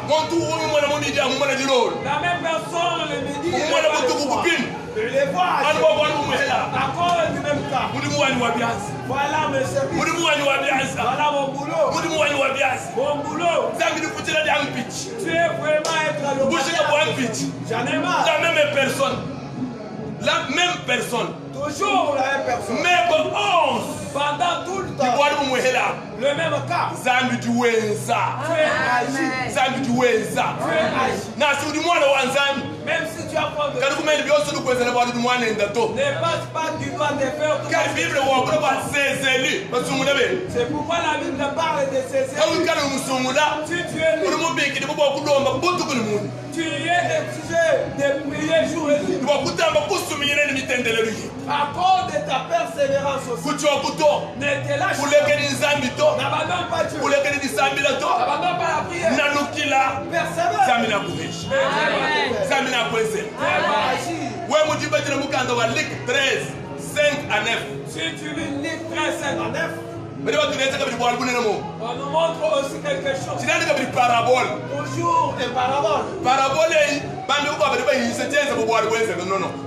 La même personne le midi. Je les vois. À cause du même cas. Voilà mes services. Voilà mon boulot. Mon boulot. Tu es vraiment être le J'en ai marre. La même personne. Toujours la même personne. Même 11. Pendant tout le temps. Le même cas. Tu es agi. Même si tu as pas de... Ne passe pas du doigt de faire tout. C'est pourquoi la Bible parle de ces élus. Si tu es libre, tu es exigé de prier jour et nuit. À cause de ta persévérance aussi. Ne te lâche pas. N'abandonne pas Dieu. N'abandonne pas la prière. Persévère. Si tu lis Luc 13, 5 à 9, on nous montre aussi quelque chose. Toujours des paraboles.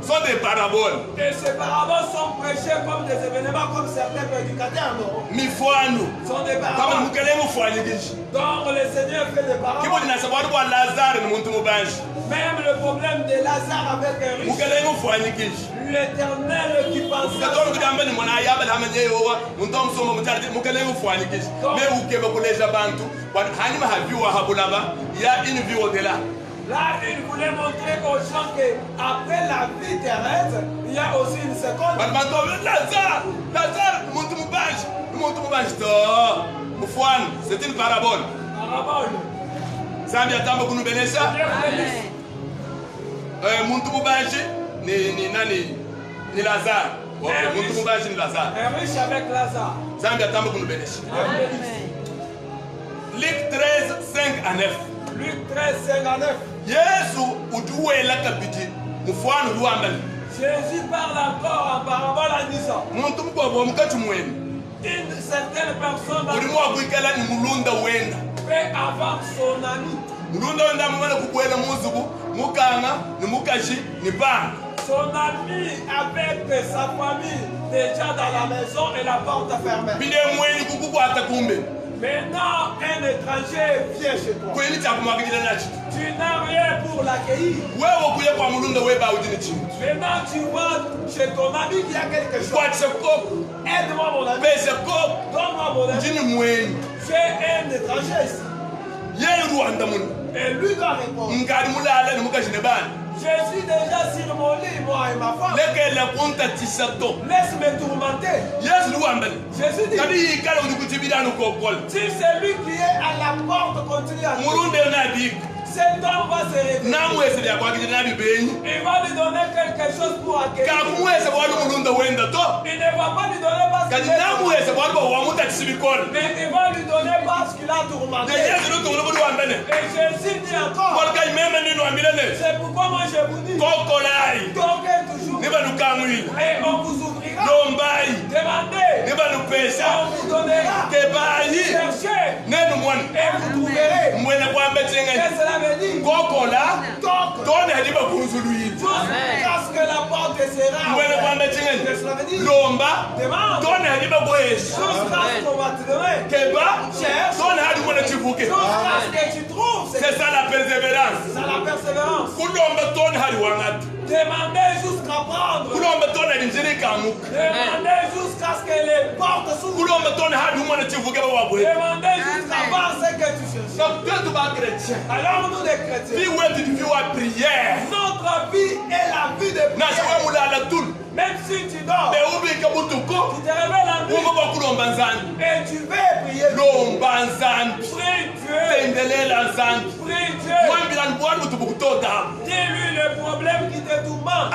Sont des paraboles. Et ces paraboles sont prêchées comme des événements, comme certains prédicateurs, non? Sont des paraboles. Donc le Seigneur fait des paraboles. Même le problème de Lazare avec un riche. L'Éternel qui pense à là, il voulait montrer aux gens qu'après la vie terrestre, il y a aussi une seconde. Lazare, c'est une parabole. Ni Lazare. Un riche avec Lazare. Luc 13, 5 à 9. Luc 13, 5 à 9. Jésus parle encore en parabole en disant une certaine personne fait avoir son ami. Son ami avec sa famille déjà dans la maison et la porte fermée. Maintenant, un étranger vient chez toi. Tu n'as rien pour l'accueillir. Maintenant, tu vas chez ton ami qui a quelque chose. Aide-moi mon ami. Donne-moi mon ami. J'ai un étranger ici. Et lui doit répondre. Je suis déjà sur mon lit, moi et ma femme. Laisse-me tourmenter. Jésus dit, si celui qui est à la porte continue à crier, cet homme va se réveiller. Il va lui donner quelque chose pour accueillir. Il ne va pas lui donner parce qu'il est mais il va lui donner parce qu'il a tourmenté. Et Jésus dit encore, c'est pourquoi moi je vous dis, toquez toujours et on vous ouvrira. Demandez, on vous donnera. Cherchez et vous trouverez. Qu'est-ce que cela veut dire? Jusqu'à ce que la porte sera ouverte. Qu'est-ce que cela veut dire? Demande jusqu'à ce qu'on va te donner. Cherche jusqu'à ce que tu trouves. C'est ça la persévérance. C'est la persévérance. Demandez jusqu'à prendre. Demandez jusqu'à ce que les portes s'ouvrent. Demandez jusqu'à voir ce que tu cherches. Alors nous les chrétiens, notre vie est la vie de prière. Même si tu dors, tu te réveilles la nuit et tu veux prier. Prie Dieu. Prie Dieu. Dis-lui le problème qui te tourmente.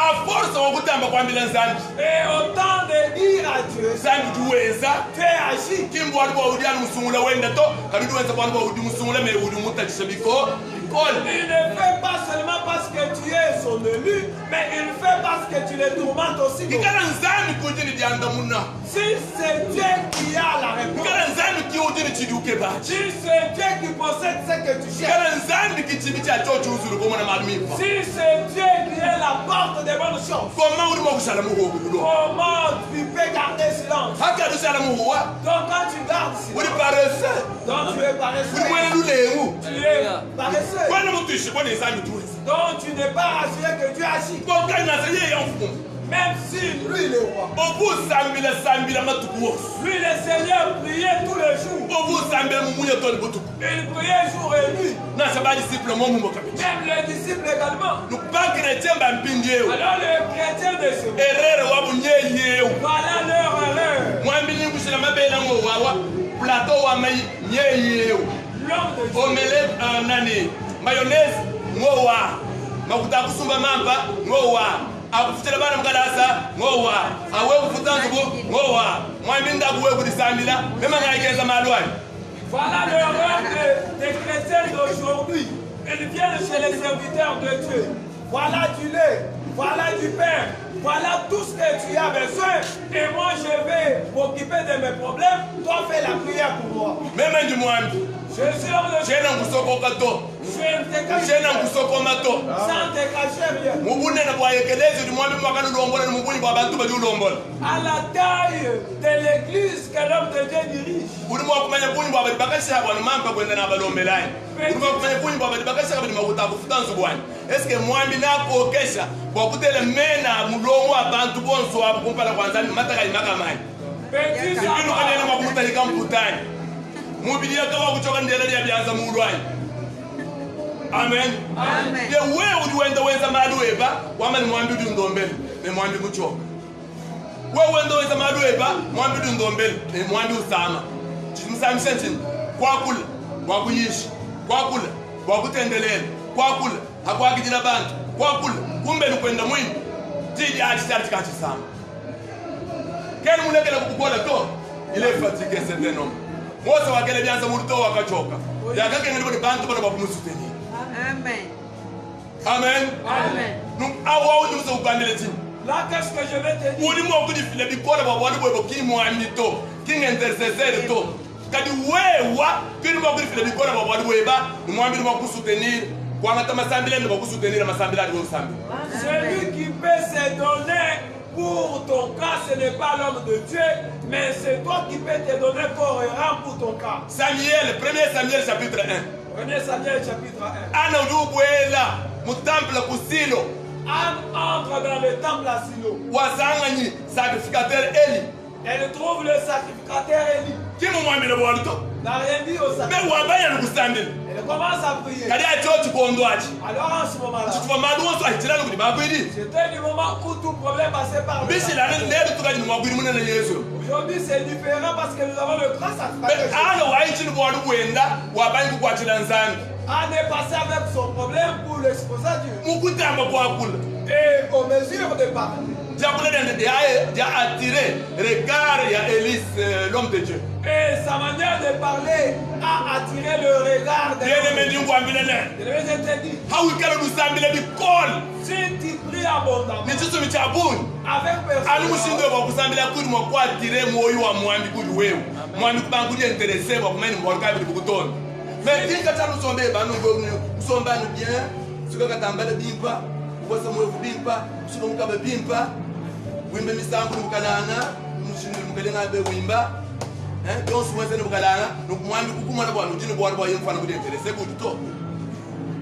Et autant de dire à Dieu, fais agir. Il ne fait pas seulement parce que tu es son élu, mais il fait parce que tu les tourmentes aussi. Si c'est Dieu qui a la réponse, si c'est Dieu qui possède ce que tu cherches, si c'est Dieu qui est la porte des bonnes choses, comment tu peux garder silence? Donc quand tu gardes silence, donc tu es paresseux. Tu es paresseux. Donc tu n'es pas rassuré que Dieu agit. Même si lui le roi, lui le Seigneur priait tous les jours. Il priait jour et nuit. Même les disciples également. Alors les chrétiens de ce monde, voilà leur erreur. Mayonnaise, ngowa. Makuta kusumba mamba, ngowa. Akufutela bana mkalasa, ngowa. Awe kufutanzuko, ngowa. Mwambinda kuwe kudisamila, mema ngaikeza malwani. Voilà l'erreur des chrétiens d'aujourd'hui. Ils viennent chez les serviteurs de Dieu. Voilà du lait, voilà du pain, voilà tout ce que tu as besoin. Et moi je vais m'occuper de mes problèmes. Toi fais la prière pour moi. Même du mwambi. Je suis hors de Je n'en vous sans te cacher rien. À la taille de l'église que l'homme de Dieu dirige. Est-ce que moi kokesha kwa kutele mena mulongo abantu bonso wakumpala kwanza mataka imakamai Petit ça kanena makuta ikamputani mubilia kawa kuchoka ndela ya byanza mulwani. Amen. Amen. The way would wenda weza madueba wamani mwambi ndombele ne mwambi kuchoka. Wewe wenda weza madueba mwambi ndombele ne mwambi usama. Chimsamshenjini kwakula kwakuyishi kwakula kwakutendelela kwakula hakwakijila bantu kwakula kumbe nikwenda mwini tiji achitari chikachisama keni mulekele kukukola to ile fatike seteno Mose wakele byanza murto wakachoka yakake ngeli bantu bana bakumusuteni. Amen. Amen. Amen. Nous awa udi muso ubandele tini. Là qu'est-ce que je vais te dire? Udi mo kudi file bikola babwani bwebo kimu amito king intercessor to kadi wewa kini mo kudi file bikola babwani bweba numwambi mo kusutenir kwangata masambile ndo kusutenir masambile ndo sambi. Celui qui peut se donner pour ton cas, ce n'est pas l'homme de Dieu, mais c'est toi qui peux te donner corps et âme pour ton cas. Samuel, 1 Samuel chapitre 1. 1 Samuel chapitre 1. Ana udubuela mu temple ku Silo. Anne entre dans le temple à Silo. Wazanganyi sacrificateur Eli. Elle trouve le sacrificateur Élie. Qui m'a mis le bois de n'a rien dit au sacrificateur. Mais Wabaya nous samedi. Il commence à prier. Kadi a church kondoachi. Alors en ce moment-là, Tuwa madu wonso ahitira ngudi bakwidi. c'était du moment où tout problème passait par le Bisi la ne tuka ni mwagwidi munana Yesu. Aujourd'hui, c'est différent parce que nous avons le grand Be sacrifice. ana wa ichi ni bwadu kwenda wabanyi kukwatira nzambi. On est passé avec son problème pour l'exposer à Dieu. Mukutamba kwakula. Et aux mesures de parler. Diakula dia attiré regard ya Élise l'homme de Dieu. Et sa manière de parler a attiré le regard de Yene mendingu ambilele. Je te dis, Hawikala dusambile bikol. si tu pries abondamment, Ni chiso michabuni. avec Ali personne, mushindo wa kusambila kuri mwa kwa atire moyo wa mwambi kuri wewe. Mwambi kubanguli interesse wa kumeni mborka bili bukutona. Mais dinga tanu sombe banu usomba nu bien. Suka katambala bimpa. Ukosa moyo bimpa. Suka mukaba bimpa. Wimbe misambu mukalanga. Mushindo mukalenga be wimba. Donc si vous avez donc moi je vous demande de vous voir une fois vous intéressez pour tout.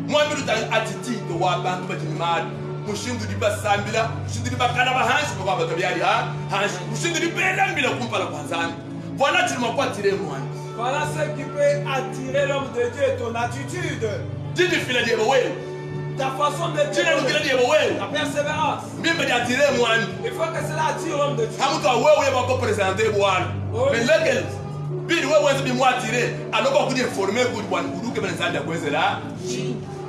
Moi je vous attitude de voir bantu bajimad. Mushindu di basambila, mushindu di bakana ba hansi kwa batabiali ha. Hansi mushindu di bela bila kumpala kwanzani. Voilà tu m'as pas tiré moi. voilà ce qui peut attirer l'homme de Dieu, ton attitude, Didi fila di wewe. ta façon de Tina dire, ngila di wewe. ta persévérance. Mimba di attirer moi. Il faut que cela attire l'homme de Dieu. Hamuto wewe ba ko présenter bwana. Mais lequel bidi wewe nzi bi moi attirer alors qu'on dit informer pour bwana kudu ke benza da kwezela.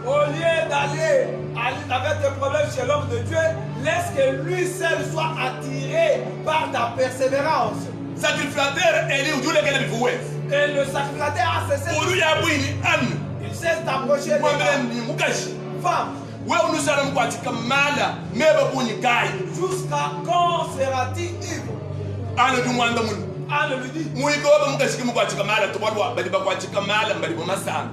Au lieu d'aller avec tes problèmes chez l'homme de Dieu, laisse que lui seul soit attiré par ta persévérance. Sacrificateur Eli ujule kele bifuwe. Et le sacrificateur a cessé. Ulu ya bwini anu. Il cesse d'approcher Mwambele les ni mukashi. femmes. Wewe unusara mkwatika mala mebe bunyi kai. Jusqu'à quand seras-tu ivre? Anu dumwanda munu. Anne lui dit, Mwiko webe mukashiki mkwatika mala tubarwa bali bakwatika mala mbali bomasanga.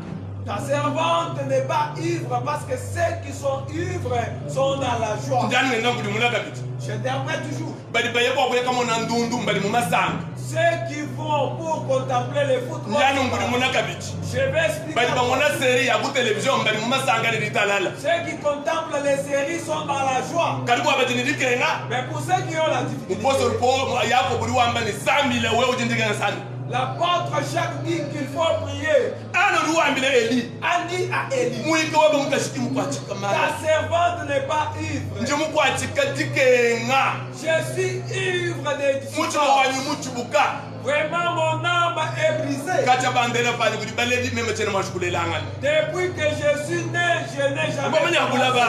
ta servante n'est pas ivre parce que ceux qui sont ivres sont dans la joie. Ndani ngenda ngudi mulaka biti. J'interprète toujours. Bali baye kwa kule kama na ndundu mbali bomasanga. Ceux qui vont pour contempler les footballs. Ndani ngudi mulaka biti. Je vais expliquer. Bali bangona série ya ku télévision mbali bomasanga ni talala. Ceux qui contemplent les séries sont dans la joie. Karibu abati ni dikenga. Mais pour ceux qui ont la difficulté, Uposo po yako buri wamba ni 100,000 wewe ujindikana sana. l'apôtre Jacques dit qu'il faut prier. Anu ruambile Eli. A dit à Élie, Mwiko webe mukashiki mkwatika mala. ta servante n'est pas ivre. Nje mukwatika dikenga. Je suis ivre de Mucho joie. wanyu muchubuka. Vraiment, mon âme est brisée. Kacha bandera pali kudi baledi meme tena mashukulelangan. Depuis que je suis né, je n'ai jamais. Mbamanya kulaba.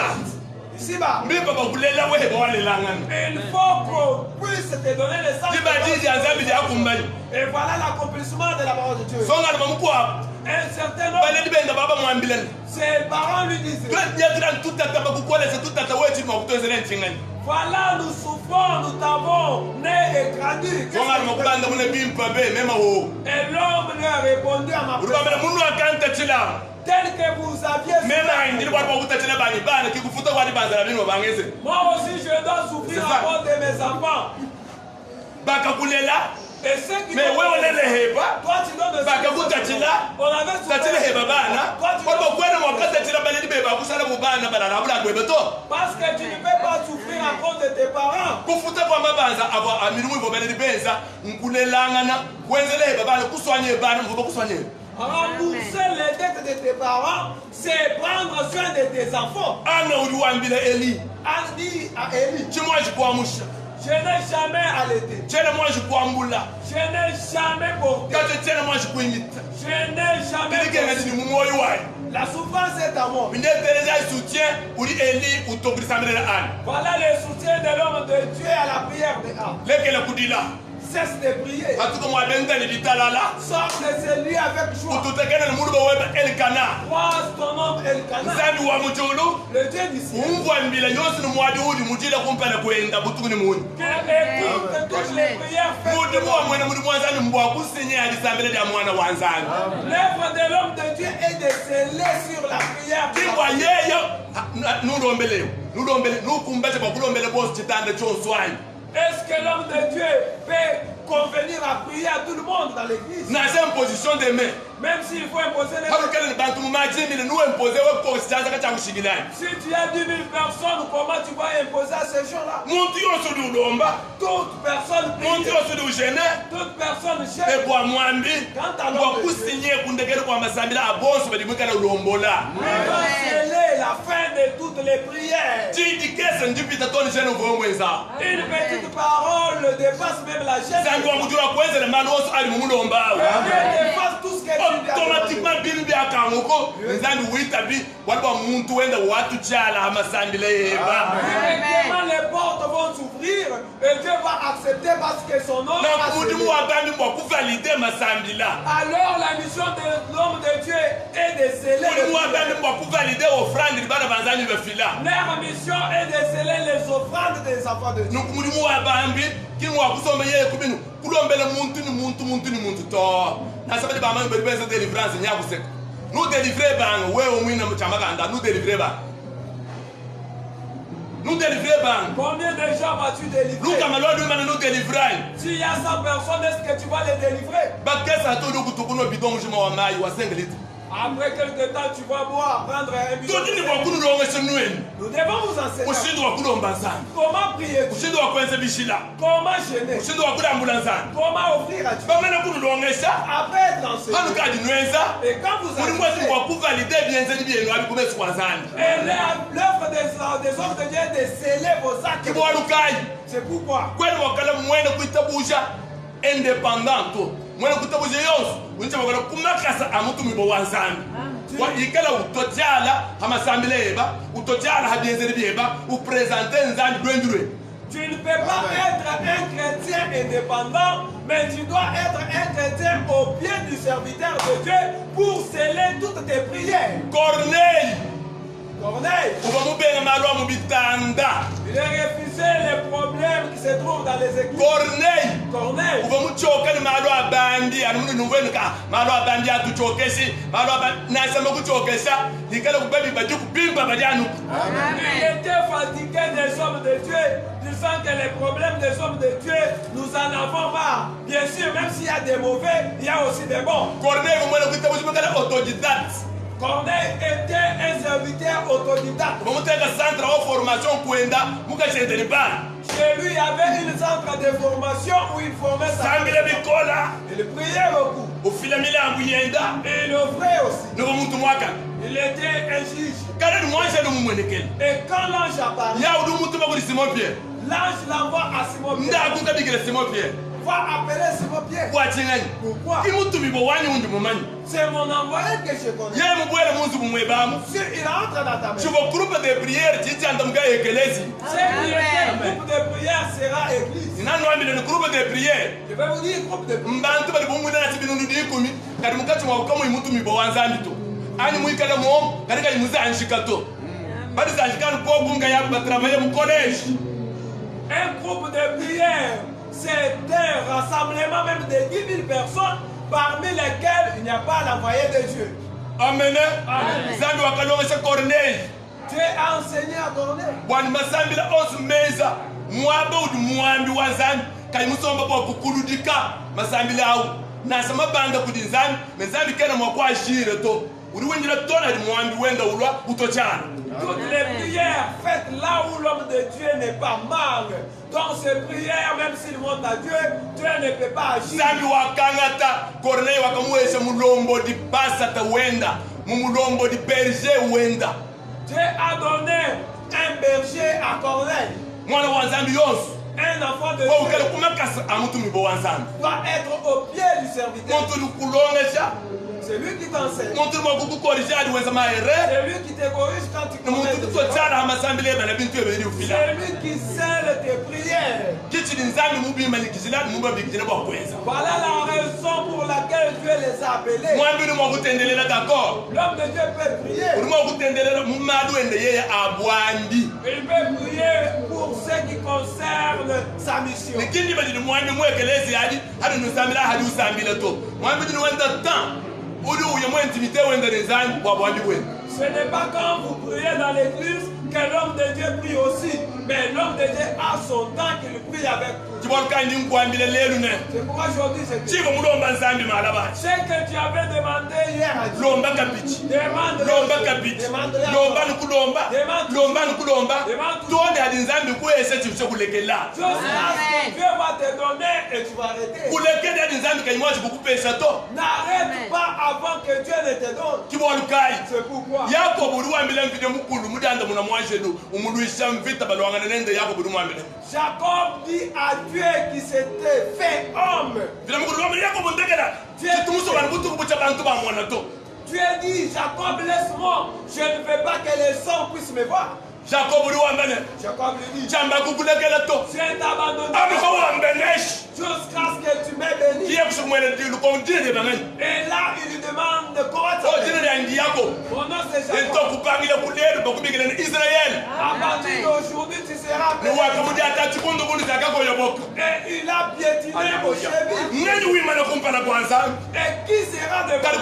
Ici-bas, Mbipa bakulela wehe bawalelangan. il faut qu'on puisse te donner le sang. Diba jiji anzabi dia kumbali. Et voilà l'accomplissement de la parole de Dieu. Songa mamukwa. Un certain nombre, Baledi benda baba mwambilen. ses parents lui disaient, Toi yatira tutata bakukola se tutata wechi makutozela ntingani. voilà, nous souffrons, nous t'avons né et grandi. Qu'est-ce Songa que tu mabanda veux? mune bimpa be mema wo. Et l'homme lui a répondu à ma Urubamela question, munu akanta chila. tel que vous aviez Mema souffert. indiri kwa kuta chila bani bana kikufuta kwa dibanza bino bangeze. Moi aussi, je dois souffrir C'est ça. à cause de mes enfants. Bakakulela. Et ceux qui Mais donnent wewe des- lele heba. toi tu donnes de Bakakutatila. on avait Tatile heba bana. Toi, tu Kwa dois- kwena mwakata chila baledi beba kusala bubana bala labula kwebeto. parce que tu ne peux pas souffrir à cause de tes parents. Kufuta kwa mabanza abo amirumu ivo baledi benza nkulelangana kwenzele heba bana kuswanye bana mvuba kuswanye. Rembourser les dettes de tes parents, c'est prendre soin de tes enfants. Ana uliwambile Eli. A dit à Élie, Chimwa jikuamusha. je n'ai jamais allaité, Chena mwa jikuambula. je n'ai jamais porté, Kate chena mwa jikuimita. je n'ai jamais Bilike ngati porté. ni mumoyo wae. La souffrance est à moi. Minde tereza soutien uli Eli utobrisamela ana. Voilà le soutien de l'homme de Dieu à la prière de Anne. Lekele kudila. Cesse de prier. Hatuko mwa benta ni ditalala. Sors de celui avec joie. Ututekene ni muruba weba Elkana. Croise ton nom Elkanah, Nzambi wa mujulu. le Dieu du ciel. Umva mbila yosi ni mwadi udi mujila kumpele kwenda butuku ni muni. Qui écoute toutes les prières faites. Mudi muwa mwena mudi mwanzani mbwa kusinye alisambele dia mwana wanzani. L'œuvre de l'homme de Dieu est de sceller sur la prière. Kimbwa yeyo nulombele. Nulombele nukumbete kwa kulombele bosi chitanda chonswani. Est-ce que l'homme de Dieu peut convenir à prier à tout le monde dans l'église. Dans une position de main. Même s'il faut imposer les nous Si tu as 10 000 personnes, comment tu vas imposer à ces gens-là? Toute personne prie. Toute personne cherche. Quand à l'homme la fin de toutes les prières. Une petite parole dépasse même la gêne. Dépasse tout ce qu'elle automatiquement binu bya kanguko nzambi witabi walba muntu wenda watu chala amasambile yeba. Comment les portes vont s'ouvrir et Dieu va accepter parce que son nom na kudimu wabambi mwa kuvalider masambila. Alors la mission de l'homme de Dieu est de sceller. Kudimu wabambi mwa kuvalider offrande libana banzanyi befila. Leur mission est de sceller les offrandes des enfants de Dieu. Nukudimu wabambi kimu wakusomba yeye kubinu kulombele muntu ni muntu to. Nasabali ba mami beza délivrance nyabuseka. Nous délivrer bang we omwina mchamaganda nous délivrer bang. Nous délivrer bang. Combien de gens vas-tu délivrer? Nous comme Lord nous délivrer. S'il y a 100 personnes, est-ce que tu vas les délivrer? Bakesa to do kutukuno bidon juma wa mai wa 5 litres. Après quelque temps, tu vas boire, prendre un bidon. Nous devons vous enseigner. Comment prier? Comment gêner? Comment offrir à Dieu? Après être enseigné. Et quand vous enseignez, et l'œuvre des hommes de Dieu est de sceller vos actes. C'est pourquoi. Indépendant mwana kutabuze yonso unje bakora kumakasa amutumibo wanzambi wa ikala utojala amasambile yeba utojala habienzeri byeba upresenter nzambi dwendure. Tu ne peux pas être un chrétien indépendant, mais tu dois être un chrétien au pied du serviteur de Dieu pour sceller toutes tes prières. Corneille, il a refusé les problèmes qui se trouvent dans les églises. Corneille, il était fatigué des hommes de Dieu, disant que les problèmes des hommes de Dieu, nous en avons marre. Bien sûr, même s'il y a des mauvais, il y a aussi des bons. Corneille était un serviteur autodidacte. Chez lui, il y avait une centre de formation où il formait sa vie. Il priait beaucoup. Et il offrait aussi. Il était un juge. Et quand l'ange apparaît, l'ange l'envoie à Simon Pierre. Va appeler Simon Pierre. Pourquoi? C'est mon envoyé que je connais. Si il entre dans ta maison, ce groupe de prière sera église. Je vais vous dire groupe de un groupe de prière, c'est un rassemblement même de 10 000 personnes parmi lesquelles il n'y a pas l'envoyé de Dieu. Amen. Dieu a enseigné à Corneille. Toutes les prières faites là où l'homme de Dieu n'est pas mal. Dans ces prières, même s'il monte à Dieu, Dieu ne peut pas agir. Dieu a donné un berger à Corneille. Un enfant de Dieu doit être au pied du serviteur. C'est lui qui t'enseigne. C'est lui qui te corrige quand tu commets des erreurs. C'est lui qui scelle tes prières. Voilà la raison pour laquelle Dieu les a appelés. L'homme de Dieu peut prier. Il peut prier pour ce qui concerne sa mission. Ce n'est pas quand vous priez dans l'église que l'homme de Dieu prie aussi. Mais l'homme de Dieu a son temps qu'il prie avec vous. C'est pourquoi aujourd'hui c'est ce que tu avais demandé hier à Dieu. Dieu va te donner et tu vas arrêter. N'arrête pas avant que Dieu ne te donne. C'est pourquoi Jacob dit à Dieu qui s'était fait homme. Dieu dit, Jacob, laisse-moi. Je ne veux pas que les hommes puissent me voir. Jacob lui dit, tu es abandonné jusqu'à ce que tu m'aies béni. Et là, il lui demande comment tu mon nom c'est Jacob. À partir d'aujourd'hui, tu seras béni. Et il a piétiné vos chevilles. Et qui sera devant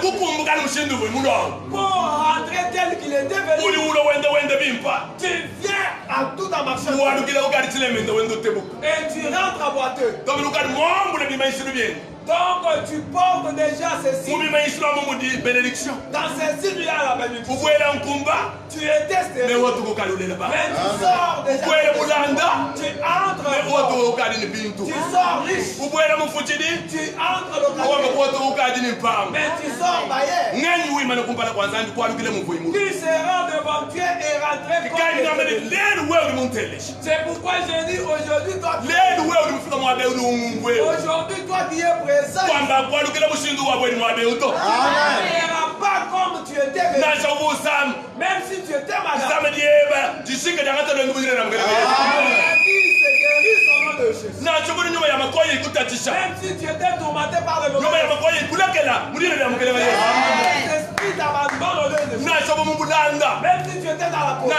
pour rentrer tel qu'il est devenu? Tu viens à tout en marchant. Et tu rentres à boiteux. Donc tu portes déjà ces signes. Dans ces signes, il y a la bénédiction. Tu étais stérile. Mais tu sors déjà. Tu entres. Tu sors riche. Tu entres localement. Mais tu sors baillé. Qui sera devant Dieu et rentrer comme c'est pourquoi j'ai dit aujourd'hui, toi qui es présent, il ne sera pas comme tu étais venu. Même si tu étais malade. Même si tu étais tourmenté par le mauvais l'esprit t'abandonne au lieu de même si tu étais dans la pauvreté,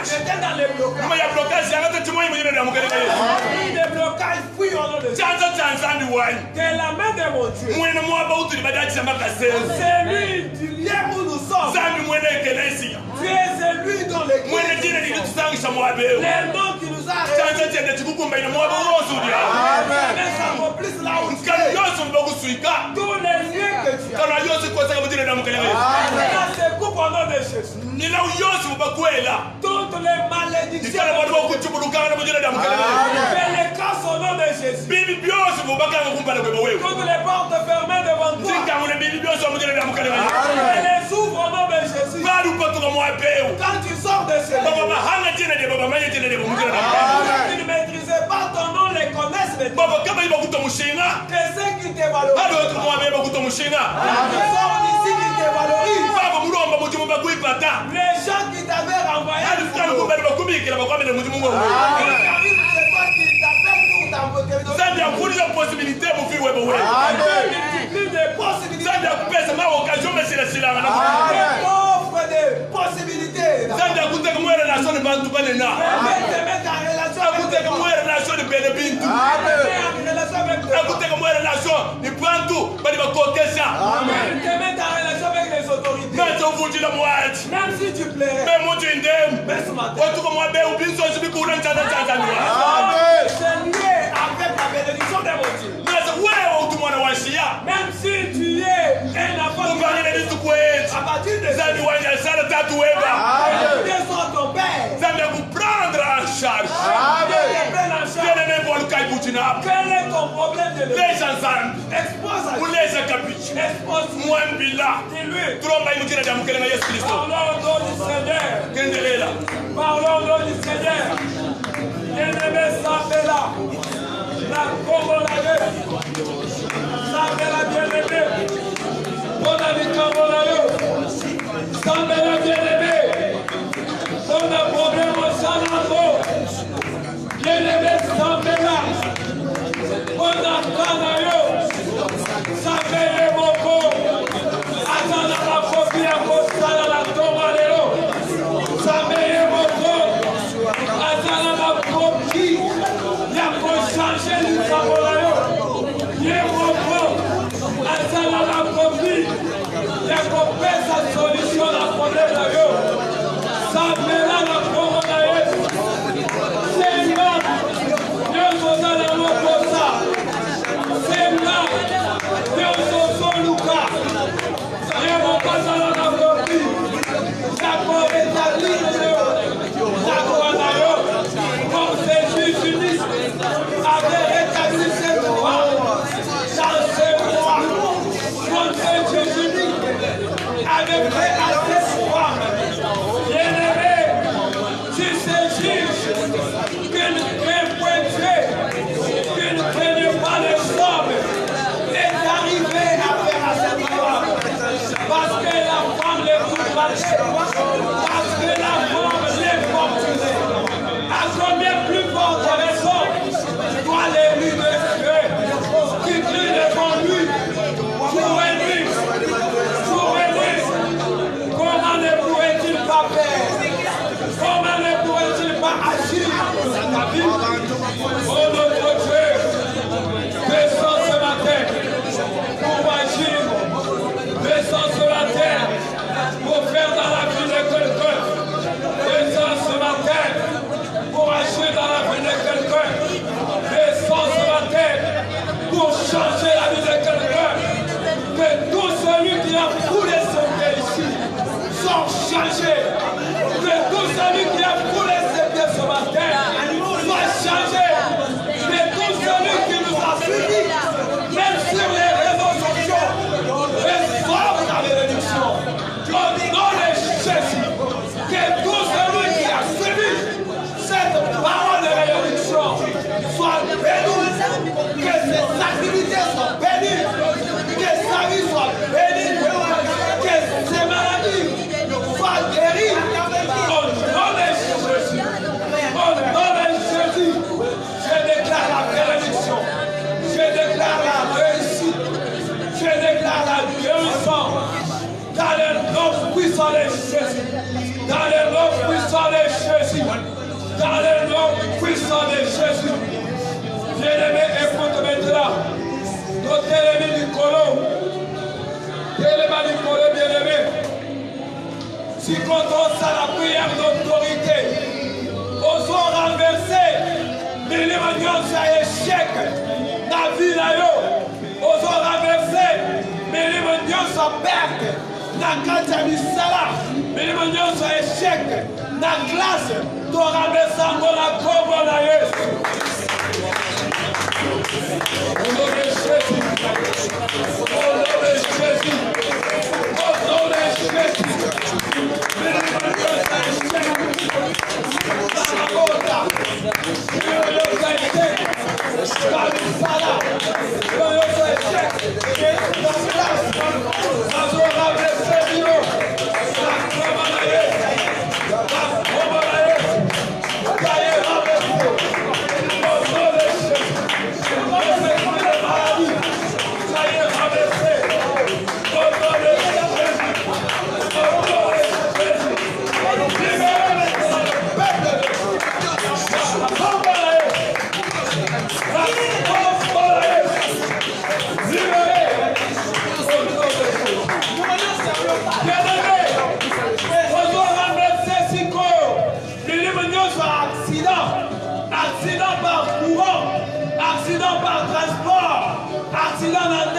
tu étais dans les blocages. Des blocages fuient au nom de Dieu. Que la main de mon Dieu, c'est lui du lien où nous sommes. Tu es celui dans l'église. Les noms qui nous a réunis. Mais ça remplisse là où tu es. Tous les liens que tu as. Ça se coupe au nom de Jésus. Toutes les malédictions. Fais les grâces au nom de Jésus. Toutes les portes fermées devant toi. Fais les ouvre au nom de Jésus. Quand tu sors de ce lieu, tu ne maîtrisais pas ton nom, les connaissent les que ceux qui te valorisent, qui sortent d'ici, qui te valorisent, les gens qui t'avaient renvoyé, c'est toi qui t'appellent pour t'envoyer. Possibilité, mon fils, des possibilités. Offre des possibilités. Même si tu plairais. Mais ce matin, c'est lié avec la bénédiction de mon Dieu. Même si tu es un enfant à partir de ça, ton père. Prendre en charge. Quel est ton problème de les ensemble? Expose à pour les capitaux. Moi, Bila. Parlons au nom du Seigneur. Parlons au nom du Seigneur. Bien-aimé, Sambela. La Congolais. Sambela, bien-aimé. Mon ami Congolais. Sambela, bien-aimé. On a problème au Sanambo. Bien-aimé, Sambela. On a Kanayo. Sambela, Moko. Atana la copie à Kostala la Tomaleo. Sambela, Moko. Atana la copie. Y'a pour changer du Samolayo. Y'a Moko. Atana la copie. Y'a changé. Que tout celui qui a coulé ses pieds ce matin soit changé. Que tout celui qui nous a suivis, même sur les réseaux sociaux, reçoive la bénédiction. Au nom de Jésus, que tout celui qui a suivi cette parole de bénédiction soit béni, que ses activités soient bénies, que sa vie soit bénie, que ses maladies soient guéries. Au nom de Jésus, au nom de Jésus, je déclare la bénédiction, je déclare la réussite, je déclare la guérison dans le nom puissant de Jésus, dans le nom puissant de Jésus, dans le nom puissant de Jésus. Bien-aimé, écoute maintenant. Notre ennemi Nicolo, bien-aimé, si contre ça la prière d'autorité, osons renverser, mais les manions à échec, la vie là-haut, osons renverser, mais les manions à perte, la carte à misala, mais les manions à échec, la classe, de renverser encore la combo là-haut. Au nom de Jésus, au nom de Jésus, au nom de Jésus, accident par courant, accident par transport, accident dans